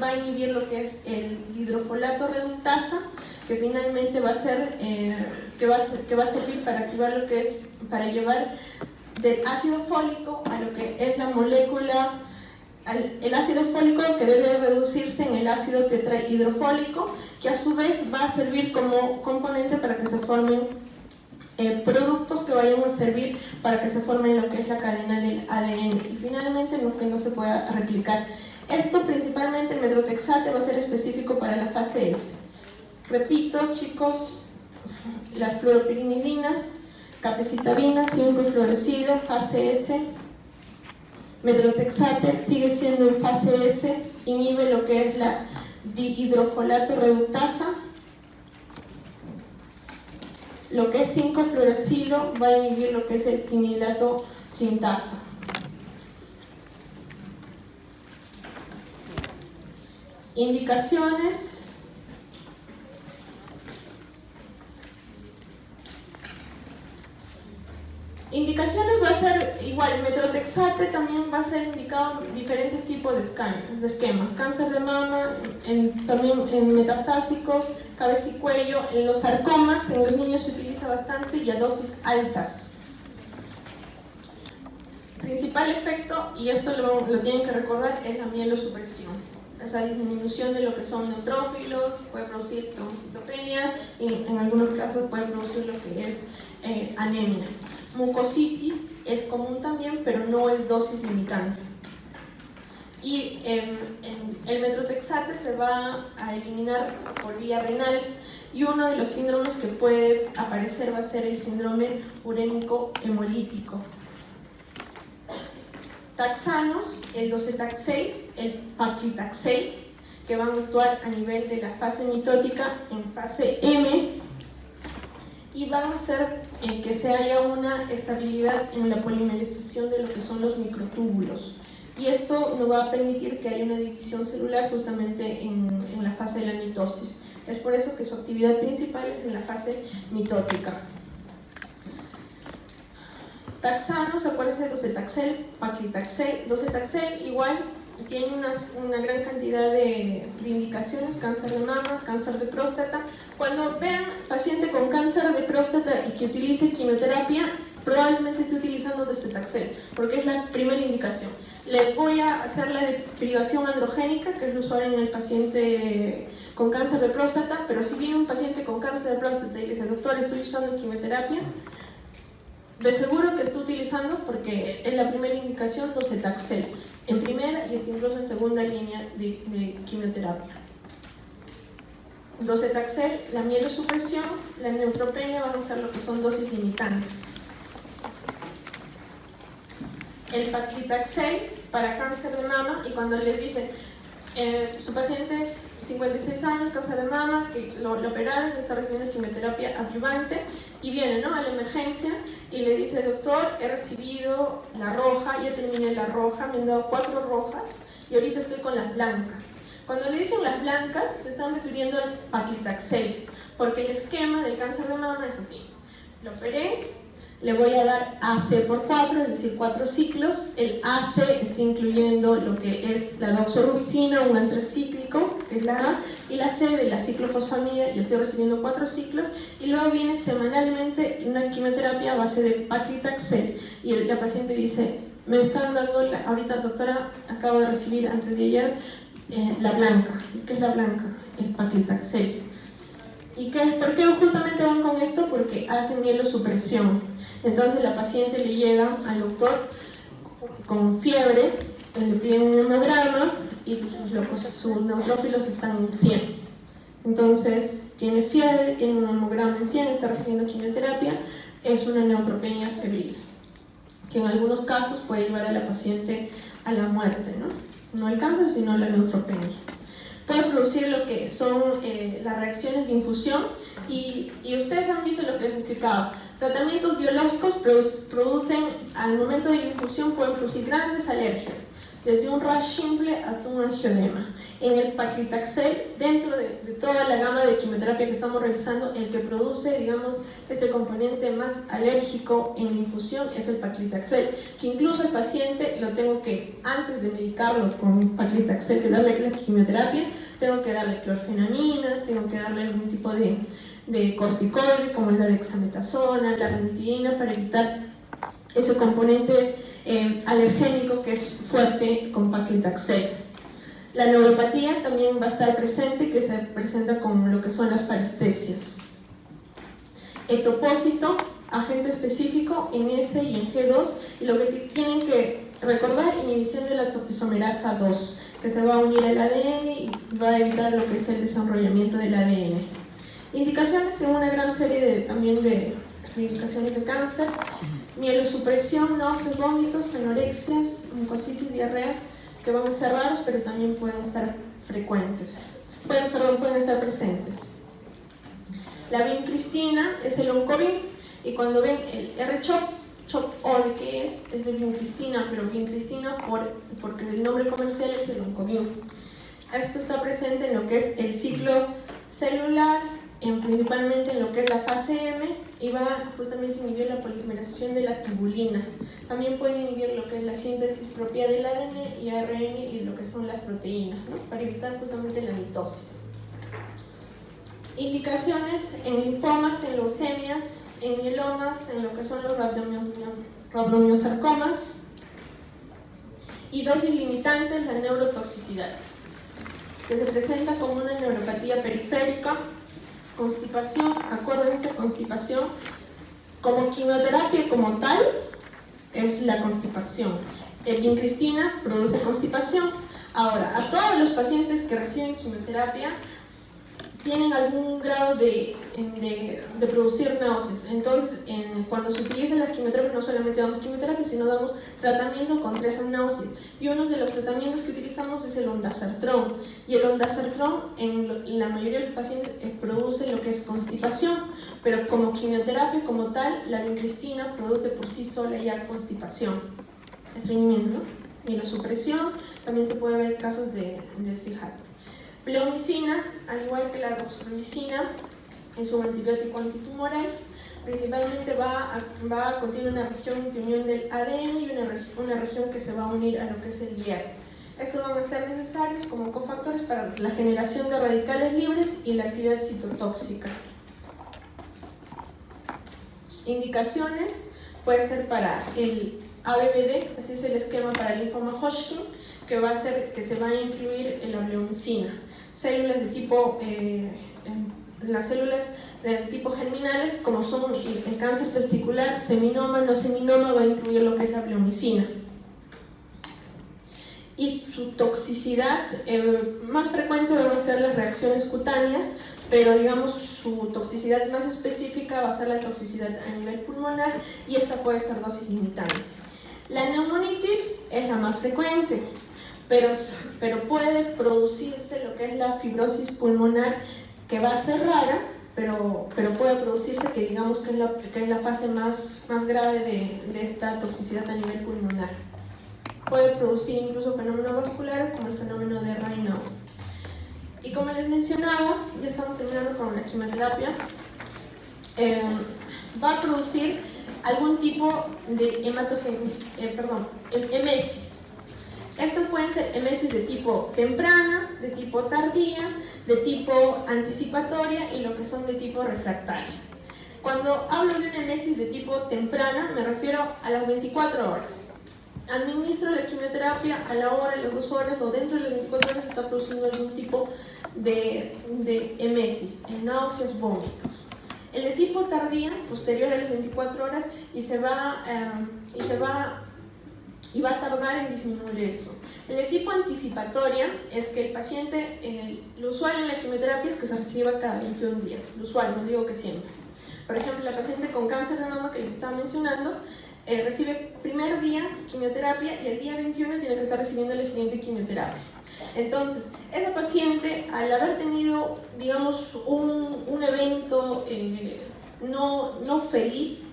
a inhibir lo que es el hidrofolato reductasa, que finalmente va a servir para activar lo que es, para llevar del ácido fólico a lo que es la molécula, el ácido fólico que debe reducirse en el ácido tetrahidrofólico, que a su vez va a servir como componente para que se formen productos que vayan a servir para que se forme lo que es la cadena del ADN y finalmente lo que no se pueda replicar. Esto principalmente el metrotexate va a ser específico para la fase S. Repito, chicos, las fluoropirinidinas, capecitabina, 5-fluoracilo, fase S. Metrotexate sigue siendo en fase S, inhibe lo que es la dihidrofolato reductasa. Lo que es 5-fluoracilo va a inhibir lo que es el timidato sintasa. Indicaciones. Indicaciones va a ser igual, el metrotexate también va a ser indicado en diferentes tipos de esquemas. Cáncer de mama, también en metastásicos, cabeza y cuello, en los sarcomas, en los niños se utiliza bastante y a dosis altas. Principal efecto, y esto lo tienen que recordar, es la mielosupresión. Es la disminución de lo que son neutrófilos, puede producir trombocitopenia y en algunos casos puede producir lo que es anemia. Mucositis es común también, pero no es dosis limitante. Y el metrotexate se va a eliminar por vía renal y uno de los síndromes que puede aparecer va a ser el síndrome urémico hemolítico. Taxanos, el docetaxel, el paclitaxel, que van a actuar a nivel de la fase mitótica en fase M y van a hacer que se haya una estabilidad en la polimerización de lo que son los microtúbulos. Y esto nos va a permitir que haya una división celular justamente en la fase de la mitosis. Es por eso que su actividad principal es en la fase mitótica. Taxanos, acuérdense de docetaxel, paclitaxel. Docetaxel igual tiene una gran cantidad de indicaciones: cáncer de mama, cáncer de próstata. Cuando vean paciente con cáncer de próstata y que utilice quimioterapia, probablemente esté utilizando docetaxel, porque es la primera indicación. Les voy a hacer la privación androgénica, que es lo usual en el paciente con cáncer de próstata, pero si viene un paciente con cáncer de próstata y le dice: doctor, estoy usando quimioterapia, de seguro que está utilizando, porque es la primera indicación, docetaxel, en primera y incluso en segunda línea de quimioterapia. Docetaxel, la mielosupresión, la neutropenia van a ser lo que son dosis limitantes. El paclitaxel para cáncer de mama, y cuando les dicen su paciente 56 años, cáncer de mama, que lo operaron, está recibiendo quimioterapia adyuvante y viene, ¿no?, a la emergencia y le dice: doctor, he recibido la roja, ya terminé la roja, me han dado 4 rojas y ahorita estoy con las blancas. Cuando le dicen las blancas, se están refiriendo al paclitaxel, porque el esquema del cáncer de mama es así. Lo operé, le voy a dar AC por 4, es decir, 4 ciclos. El AC está incluyendo lo que es la doxorubicina, un antracíclico, que es la A, y la C de la ciclofosfamida, y estoy recibiendo 4 ciclos. Y luego viene semanalmente una quimioterapia a base de paclitaxel. Y la paciente dice, me están dando, ahorita doctora, acabo de recibir antes de ayer, la blanca. ¿Y qué es la blanca? El paclitaxel. ¿Y por qué justamente van con esto? Porque hacen mielosupresión. Entonces la paciente le llega al doctor con fiebre, le piden un hemograma y sus neutrófilos están en 100. Entonces tiene fiebre, tiene un hemograma en 100, está recibiendo quimioterapia, es una neutropenia febril, que en algunos casos puede llevar a la paciente a la muerte, ¿no? No el cáncer, sino la neutropenia. Puede producir lo que son las reacciones de infusión y ustedes han visto lo que les explicaba. Tratamientos biológicos producen, al momento de la infusión, pueden producir grandes alergias, desde un rash simple hasta un angioedema. En el paclitaxel, dentro de toda la gama de quimioterapia que estamos revisando, el que produce, digamos, este componente más alérgico en la infusión es el paclitaxel, que incluso el paciente lo tengo que, antes de medicarlo con paclitaxel, que darle la quimioterapia, tengo que darle clorfenamina, tengo que darle algún tipo de corticoide como la dexametasona, la ranitidina, para evitar ese componente alergénico que es fuerte con paclitaxel. La neuropatía también va a estar presente, que se presenta con lo que son las parestesias. Etopósito, agente específico en S y en G2, y lo que tienen que recordar, inhibición de la topoisomerasa 2, que se va a unir al ADN y va a evitar lo que es el desarrollamiento del ADN. Indicaciones en una gran serie también de indicaciones de cáncer: mielosupresión, náuseas, vómitos, anorexias, mucositis, diarrea, que van a ser raros, pero también pueden estar frecuentes. Pueden estar presentes. La vincristina es el oncovin, y cuando ven el R-CHOP-O, ¿de qué es? Es de vincristina, pero vincristina porque el nombre comercial es el oncovin. Esto está presente en lo que es el ciclo celular, principalmente en lo que es la fase M, y va justamente a inhibir la polimerización de la tubulina. También puede inhibir lo que es la síntesis propia del ADN y ARN y lo que son las proteínas, ¿no? Para evitar justamente la mitosis. Indicaciones en linfomas, en leucemias, en mielomas, en lo que son los rhabdomyosarcomas. Y dosis limitantes, la neurotoxicidad, que se presenta como una neuropatía periférica, constipación. Acuérdense, constipación como quimioterapia como tal es la constipación. El vincristina produce constipación. Ahora, a todos los pacientes que reciben quimioterapia tienen algún grado de producir náuseas. Entonces, cuando se utilizan las quimioterapias, no solamente damos quimioterapia, sino damos tratamiento contra esa náusea. Y uno de los tratamientos que utilizamos es el ondansetron. Y el ondansetron, en la mayoría de los pacientes, produce lo que es constipación. Pero como quimioterapia como tal, la vincristina produce por sí sola ya constipación. Estreñimiento, ¿no? Mielosupresión, también se puede ver casos de CIHAT. Bleomicina, al igual que la doxorubicina, es un antibiótico antitumoral. Principalmente va a contener una región de unión del ADN y una región que se va a unir a lo que es el hierro. Estos van a ser necesarios como cofactores para la generación de radicales libres y la actividad citotóxica. Indicaciones puede ser para el ABVD, así es el esquema para el linfoma Hodgkin, que se va a incluir en la bleomicina. Células de tipo, las células de tipo germinales, como son el cáncer testicular, seminoma, no seminoma, va a incluir lo que es la bleomicina. Y su toxicidad más frecuente van a ser las reacciones cutáneas, pero digamos su toxicidad más específica va a ser la toxicidad a nivel pulmonar, y esta puede ser dosis limitante. La neumonitis es la más frecuente, pero puede producirse lo que es la fibrosis pulmonar, que va a ser rara, pero puede producirse, que digamos que es la fase más grave de esta toxicidad a nivel pulmonar. Puede producir incluso fenómenos vasculares como el fenómeno de Raynaud. Y como les mencionaba, ya estamos terminando con la quimioterapia, va a producir algún tipo de emesis. Estas pueden ser emesis de tipo temprana, de tipo tardía, de tipo anticipatoria y lo que son de tipo refractaria. Cuando hablo de una emesis de tipo temprana, me refiero a las 24 horas. Administro la quimioterapia a la hora, a las 2 horas o dentro de las 24 horas está produciendo algún tipo de emesis, náuseas, vómitos. El de tipo tardía, posterior a las 24 horas, va a tardar en disminuir eso. El de tipo anticipatoria es que el paciente, lo usual en la quimioterapia es que se reciba cada 21 días. Lo usual, no digo que siempre. Por ejemplo, la paciente con cáncer de mama que les estaba mencionando, recibe primer día quimioterapia y el día 21 tiene que estar recibiendo la siguiente quimioterapia. Entonces, esa paciente, al haber tenido, digamos, un evento no feliz,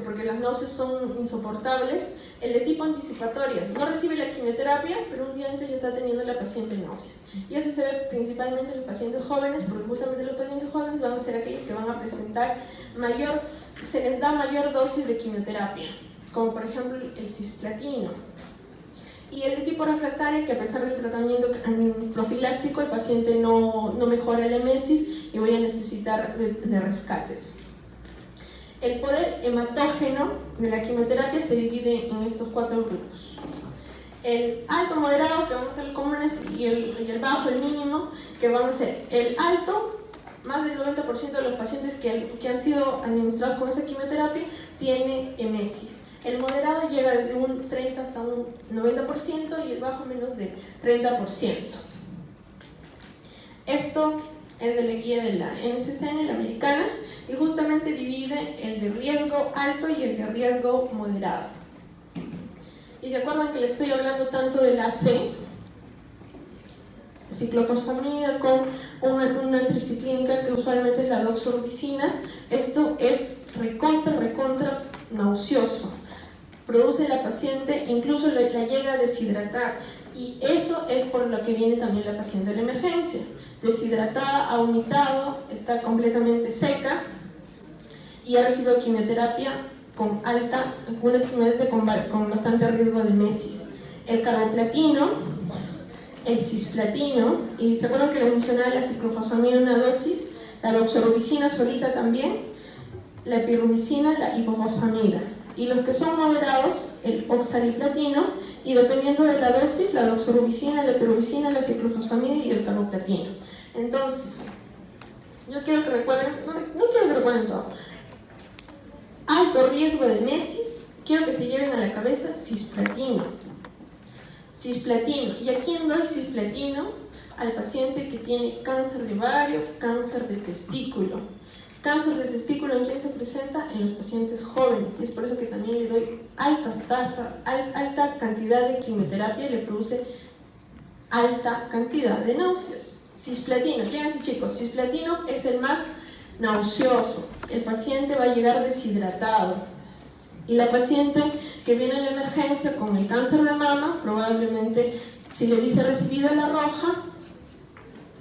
porque las náuseas son insoportables, el de tipo anticipatoria no recibe la quimioterapia, pero un día antes ya está teniendo la paciente náuseas. Y eso se ve principalmente en los pacientes jóvenes, porque justamente los pacientes jóvenes van a ser aquellos que van a presentar se les da mayor dosis de quimioterapia, como por ejemplo el cisplatino. Y el de tipo refractario, que a pesar del tratamiento profiláctico, el paciente no mejora el emesis y voy a necesitar de rescates. El poder hematógeno de la quimioterapia se divide en estos 4 grupos. El alto, moderado, que van a ser los comunes, y el bajo, el mínimo, que van a ser el alto. Más del 90% de los pacientes que han sido administrados con esa quimioterapia tienen emesis. El moderado llega desde un 30 hasta un 90% y el bajo menos de 30%. Esto es de la guía de la NCCN, la americana, y justamente divide el de riesgo alto y el de riesgo moderado. Y se acuerdan que les estoy hablando tanto de la C, ciclofosfamida con una triciclínica que usualmente es la doxorubicina. Esto es recontra nauseoso. Produce la paciente, incluso la llega a deshidratar, y eso es por lo que viene también la paciente de la emergencia. Deshidratada, ha vomitado, está completamente seca y ha recibido quimioterapia con bastante riesgo de emesis. El carboplatino, el cisplatino, y se acuerdan que les mencionaba la ciclofosfamida una dosis, la doxorubicina solita también, la epirubicina, la hipofosfamida. Y los que son moderados, el oxaliplatino, y dependiendo de la dosis, la doxorubicina, la epirubicina, la ciclofosfamida y el carboplatino. Entonces, yo quiero que recuerden, no quiero que recuerden todo. Alto riesgo de emesis, quiero que se lleven a la cabeza cisplatino. Cisplatino. ¿Y a quién doy cisplatino? Al paciente que tiene cáncer de ovario, cáncer de testículo. Cáncer de testículo, ¿en quién se presenta? En los pacientes jóvenes. Y es por eso que también le doy alta cantidad de quimioterapia, le produce alta cantidad de náuseas. Cisplatino, fíjense chicos, cisplatino es el más nauseoso. El paciente va a llegar deshidratado. Y la paciente que viene en la emergencia con el cáncer de mama, probablemente, si le dice recibida la roja,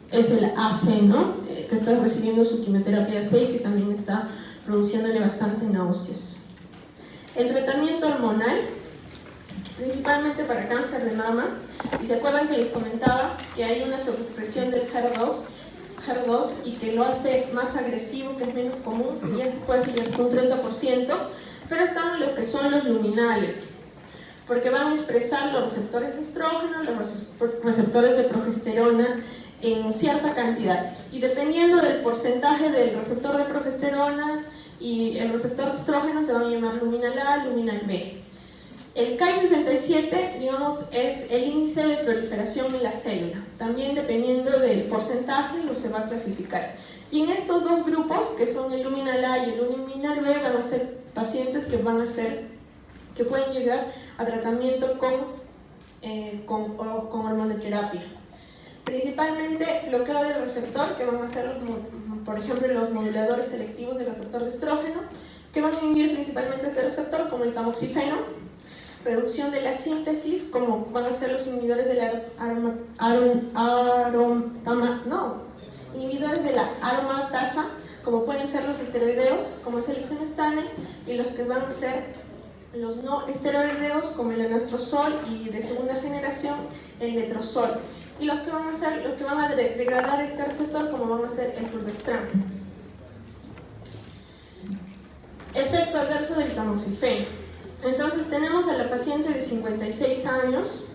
es el AC, ¿no? Que está recibiendo su quimioterapia AC y que también está produciéndole bastante náuseas. El tratamiento hormonal, principalmente para cáncer de mama, y se acuerdan que les comentaba que hay una sobreexpresión del HER2 y que lo hace más agresivo, que es menos común, y ya después ya es un 30%, pero están los que son los luminales, porque van a expresar los receptores de estrógeno, los receptores de progesterona en cierta cantidad, y dependiendo del porcentaje del receptor de progesterona y el receptor de estrógeno se van a llamar luminal A, luminal B. El Ki-67, digamos, es el índice de proliferación en la célula. También dependiendo del porcentaje lo se va a clasificar. Y en estos dos grupos, que son el luminal A y el luminal B, van a ser pacientes que pueden llegar a tratamiento con hormonoterapia. Principalmente bloqueo del receptor, que van a ser, por ejemplo, los moduladores selectivos del receptor de estrógeno, que van a inhibir principalmente este receptor, como el tamoxifeno. reducción de la síntesis, como van a ser los inhibidores de la inhibidores de la aromatasa, como pueden ser los esteroideos, como es el exenestane, y los que van a ser los no esteroideos, como el anastrozol, y de segunda generación, el letrozol. Y los que van a ser, los que van a degradar este receptor, como van a ser el fulvestrán. Efecto adverso del tamoxifeno. Entonces tenemos a la paciente de 56 años,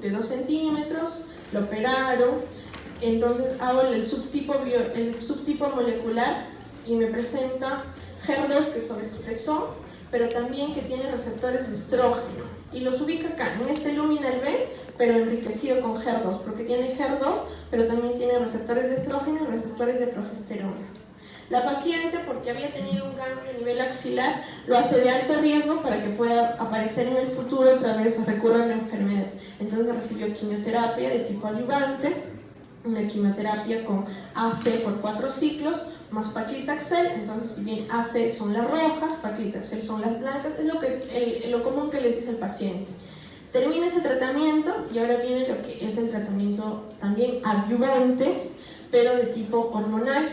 de 2 centímetros, lo operaron, entonces hago el subtipo molecular y me presenta HER2 que sobreexpresó, pero también que tiene receptores de estrógeno. Y los ubica acá, en este luminal B, pero enriquecido con HER2, porque tiene HER2, pero también tiene receptores de estrógeno y receptores de progesterona. La paciente, porque había tenido un ganglio a nivel axilar, lo hace de alto riesgo para que pueda aparecer en el futuro otra vez recurra a la enfermedad. Entonces recibió quimioterapia de tipo adyuvante, una quimioterapia con AC por 4 ciclos, más paclitaxel. Entonces, si bien AC son las rojas, paclitaxel son las blancas, es lo común que les dice el paciente. Termina ese tratamiento y ahora viene lo que es el tratamiento también adyuvante, pero de tipo hormonal.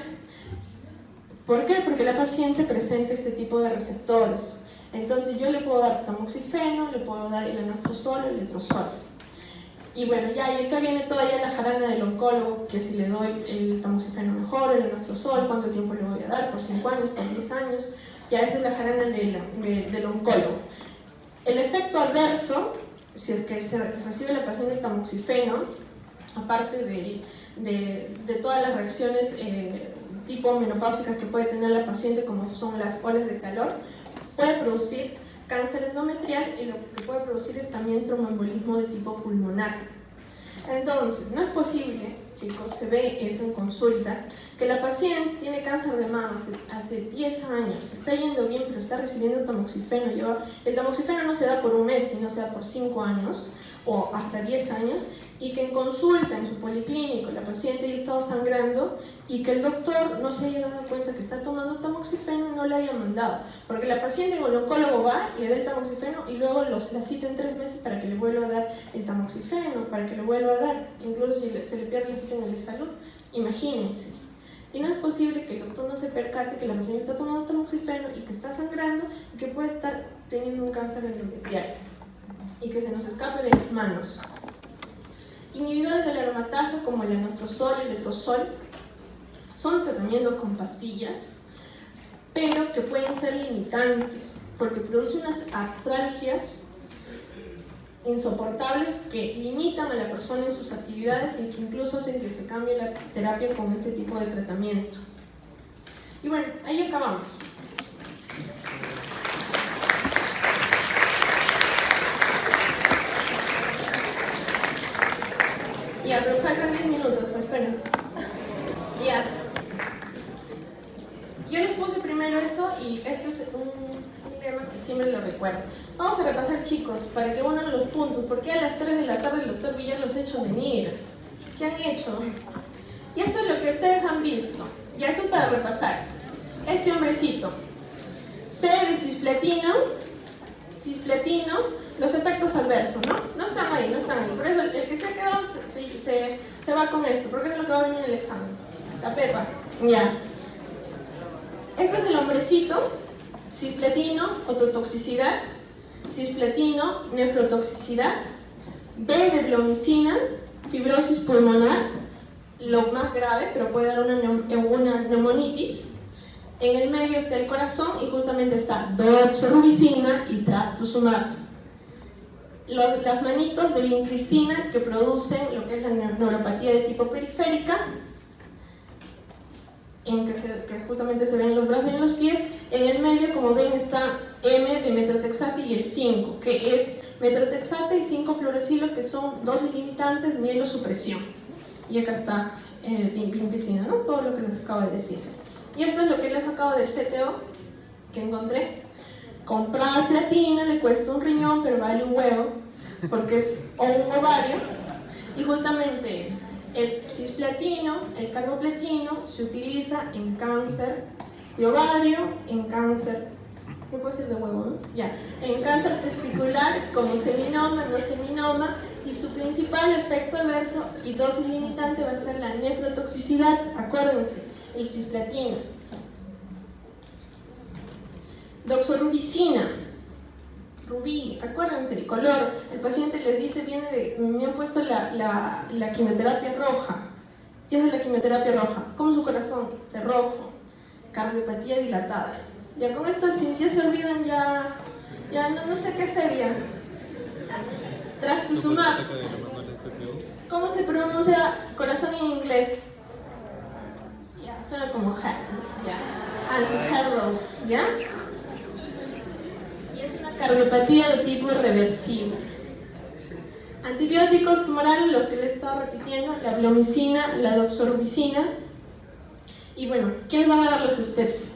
¿Por qué? Porque la paciente presenta este tipo de receptores. Entonces yo le puedo dar tamoxifeno, le puedo dar el anastrozol, el letrozol. Y bueno, y acá viene todavía la jarana del oncólogo, que si le doy el tamoxifeno mejor, el anastrozol, cuánto tiempo le voy a dar, por 5 años, por 10 años. Ya esa es la jarana del oncólogo. El efecto adverso, si es que se recibe la paciente el tamoxifeno, aparte de todas las reacciones tipo menopáusicas que puede tener la paciente, como son las olas de calor, puede producir cáncer endometrial, y lo que puede producir es también tromboembolismo de tipo pulmonar. Entonces, no es posible, chicos, se ve eso en consulta, que la paciente tiene cáncer de mama hace 10 años, está yendo bien, pero está recibiendo tamoxifeno. El tamoxifeno no se da por un mes, sino se da por 5 años o hasta 10 años, y que en consulta, en su policlínico, la paciente haya estado sangrando y que el doctor no se haya dado cuenta que está tomando tamoxifeno y no le haya mandado. Porque la paciente con el oncólogo va, le da el tamoxifeno y luego la cita en 3 meses para que le vuelva a dar el tamoxifeno, para que le vuelva a dar, incluso si se le pierde la cita en el de salud, imagínense. Y no es posible que el doctor no se percate que la paciente está tomando tamoxifeno y que está sangrando y que puede estar teniendo un cáncer endometrial y que se nos escape de las manos. Inhibidores de la aromatasa como el anastrozol y el letrozol son tratamientos con pastillas, pero que pueden ser limitantes porque producen unas artralgias insoportables que limitan a la persona en sus actividades y que incluso hacen que se cambie la terapia con este tipo de tratamiento. Y bueno, ahí acabamos. Ya, pero faltan 10 minutos, pues espérense. Ya. Yo les puse primero eso y este es un tema que siempre lo recuerdo. Vamos a repasar, chicos, para que unan los puntos. ¿Por qué a las 3 de la tarde el doctor Villar los ha hecho venir? ¿Qué han hecho? Y esto es lo que ustedes han visto. Ya, esto es para repasar. Este hombrecito. C de cisplatino, los efectos adversos, ¿no? No están ahí. Por eso el que se ha quedado se va con esto, porque es lo que va a venir en el examen. La pepa. Ya. Este es el hombrecito. Cisplatino, ototoxicidad. Cisplatino, nefrotoxicidad. B de blomicina, fibrosis pulmonar, lo más grave, pero puede dar una neumonitis. En el medio está el corazón y justamente está doxorubicina y trastuzumab. Las manitos de vincristina que producen lo que es la neuropatía de tipo periférica, que justamente se ven en los brazos y en los pies. En el medio, como ven, está M de metrotexate y el 5, que es metrotexate y 5-fluorescilo, que son dosis limitantes de mielosupresión. Y acá está vincristina, ¿no? Todo lo que les acabo de decir. Y esto es lo que les acabo del CTO que encontré. Comprar platina le cuesta un riñón, pero vale un huevo, porque es o un ovario. Y justamente es el cisplatino, el carboplatino, se utiliza en cáncer de ovario, en cáncer ¿qué puedo decir de huevo, no? Ya, en cáncer testicular como seminoma, no seminoma, y su principal efecto adverso y dosis limitante va a ser la nefrotoxicidad, acuérdense, el cisplatina. Doxorubicina, rubí, acuérdense, el color, el paciente les dice, me han puesto la quimioterapia roja. ¿Qué es la quimioterapia roja? Como su corazón, de rojo, cardiopatía dilatada. Ya con esto, si ya se olvidan, ya no sé qué sería. Trastuzumab. ¿Cómo se pronuncia corazón en inglés? Ya, suena como heart, ya. Anti-Harrow, ¿ya? Y es una cardiopatía de tipo reversible. Antibióticos tumorales, los que les he estado repitiendo, la blomicina, la doxorubicina. Y bueno, ¿quiénes van a dar los steps?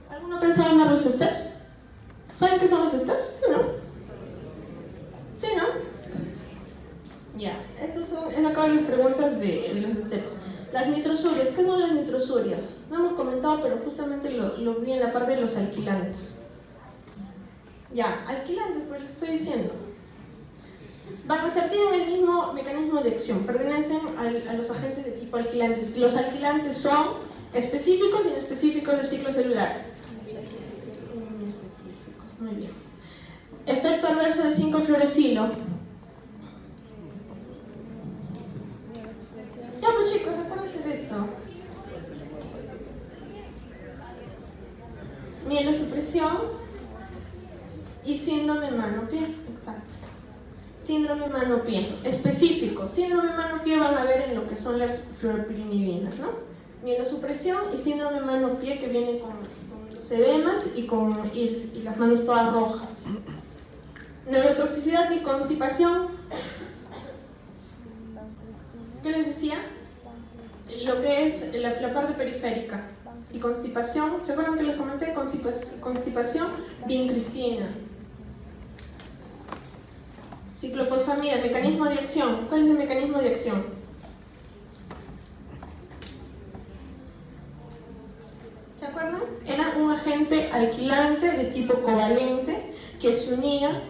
¿Alguno pensaba en dar los steps? ¿Saben qué son los steps? ¿Sí o no? ¿Sí, no? Ya, estas son acá las preguntas de los steps. Las nitrosurias, ¿qué son las nitrosurias? No hemos comentado, pero justamente lo vi en la parte de los alquilantes. Ya, alquilantes, pues les estoy diciendo. Tienen el mismo mecanismo de acción, pertenecen a los agentes de tipo alquilantes. Los alquilantes son específicos y inespecíficos del ciclo celular. Muy bien. Efecto adverso de 5-fluoresilo. Ya, pues chicos, acuérdense de esto. Mielosupresión y síndrome mano-pie. Exacto. Síndrome mano-pie. Específico. Síndrome mano-pie van a ver en lo que son las fluoropirimidinas, ¿no? Mielosupresión y síndrome mano-pie que viene con los edemas y las manos todas rojas. Neurotoxicidad y constipación. ¿Qué les decía? Lo que es la parte periférica. Y constipación, ¿se acuerdan que les comenté? Constipación, vincristina. Ciclofosfamida, mecanismo de acción. ¿Cuál es el mecanismo de acción? ¿Se acuerdan? Era un agente alquilante de tipo covalente que se unía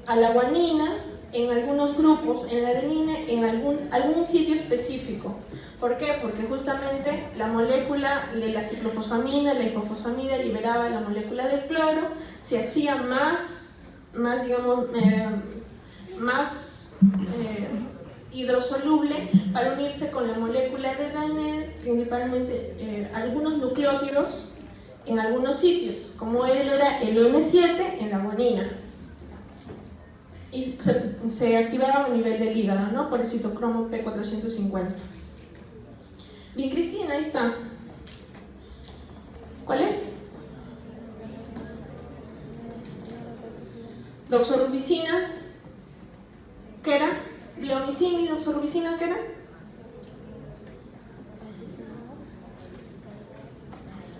a la guanina en algunos grupos, en la adenina, en algún sitio específico. ¿Por qué? Porque justamente la molécula de la ciclofosfamina, la hipofosfamida, liberaba la molécula del cloro, se hacía más hidrosoluble para unirse con la molécula de ADN, principalmente algunos nucleótidos en algunos sitios, como él era el M7 en la guanina. Y se activaba a nivel del hígado, ¿no? Por el citocromo P450. Vincristina, ahí está. ¿Cuál es? Doxorubicina, ¿qué era? Bleomicina y doxorubicina, ¿qué era?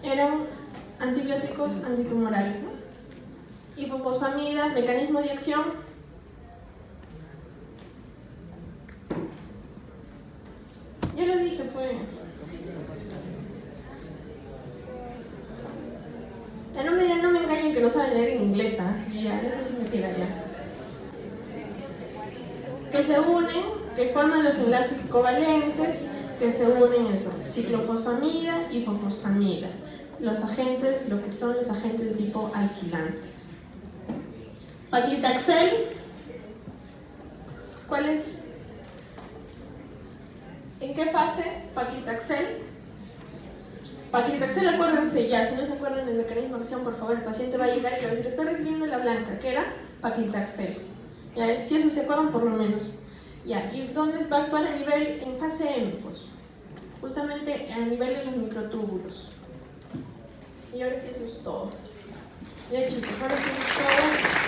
Eran antibióticos antitumorales, ¿no? Hipofosfamida, mecanismo de acción. Yo les dije, pues. Ya no me engañen que no saben leer en inglés, ¿eh? Ya, eso es mentira, ya. Que se unen, que forman los enlaces covalentes, que se unen eso, ciclofosfamida y hipofosfamida. Los agentes, lo que son los agentes de tipo alquilantes. Paclitaxel, ¿cuál es? ¿En qué fase? Paclitaxel. Paclitaxel, acuérdense ya, si no se acuerdan del mecanismo de acción, por favor, el paciente va a llegar y le va a decir, estoy recibiendo la blanca, ¿qué era? Paclitaxel. Ya, si eso se acuerdan, por lo menos. Ya, ¿y dónde va a actuar a nivel, en fase M? Pues, justamente a nivel de los microtúbulos. Y ahora sí eso es todo. Ya chicos, ahora sí es todo.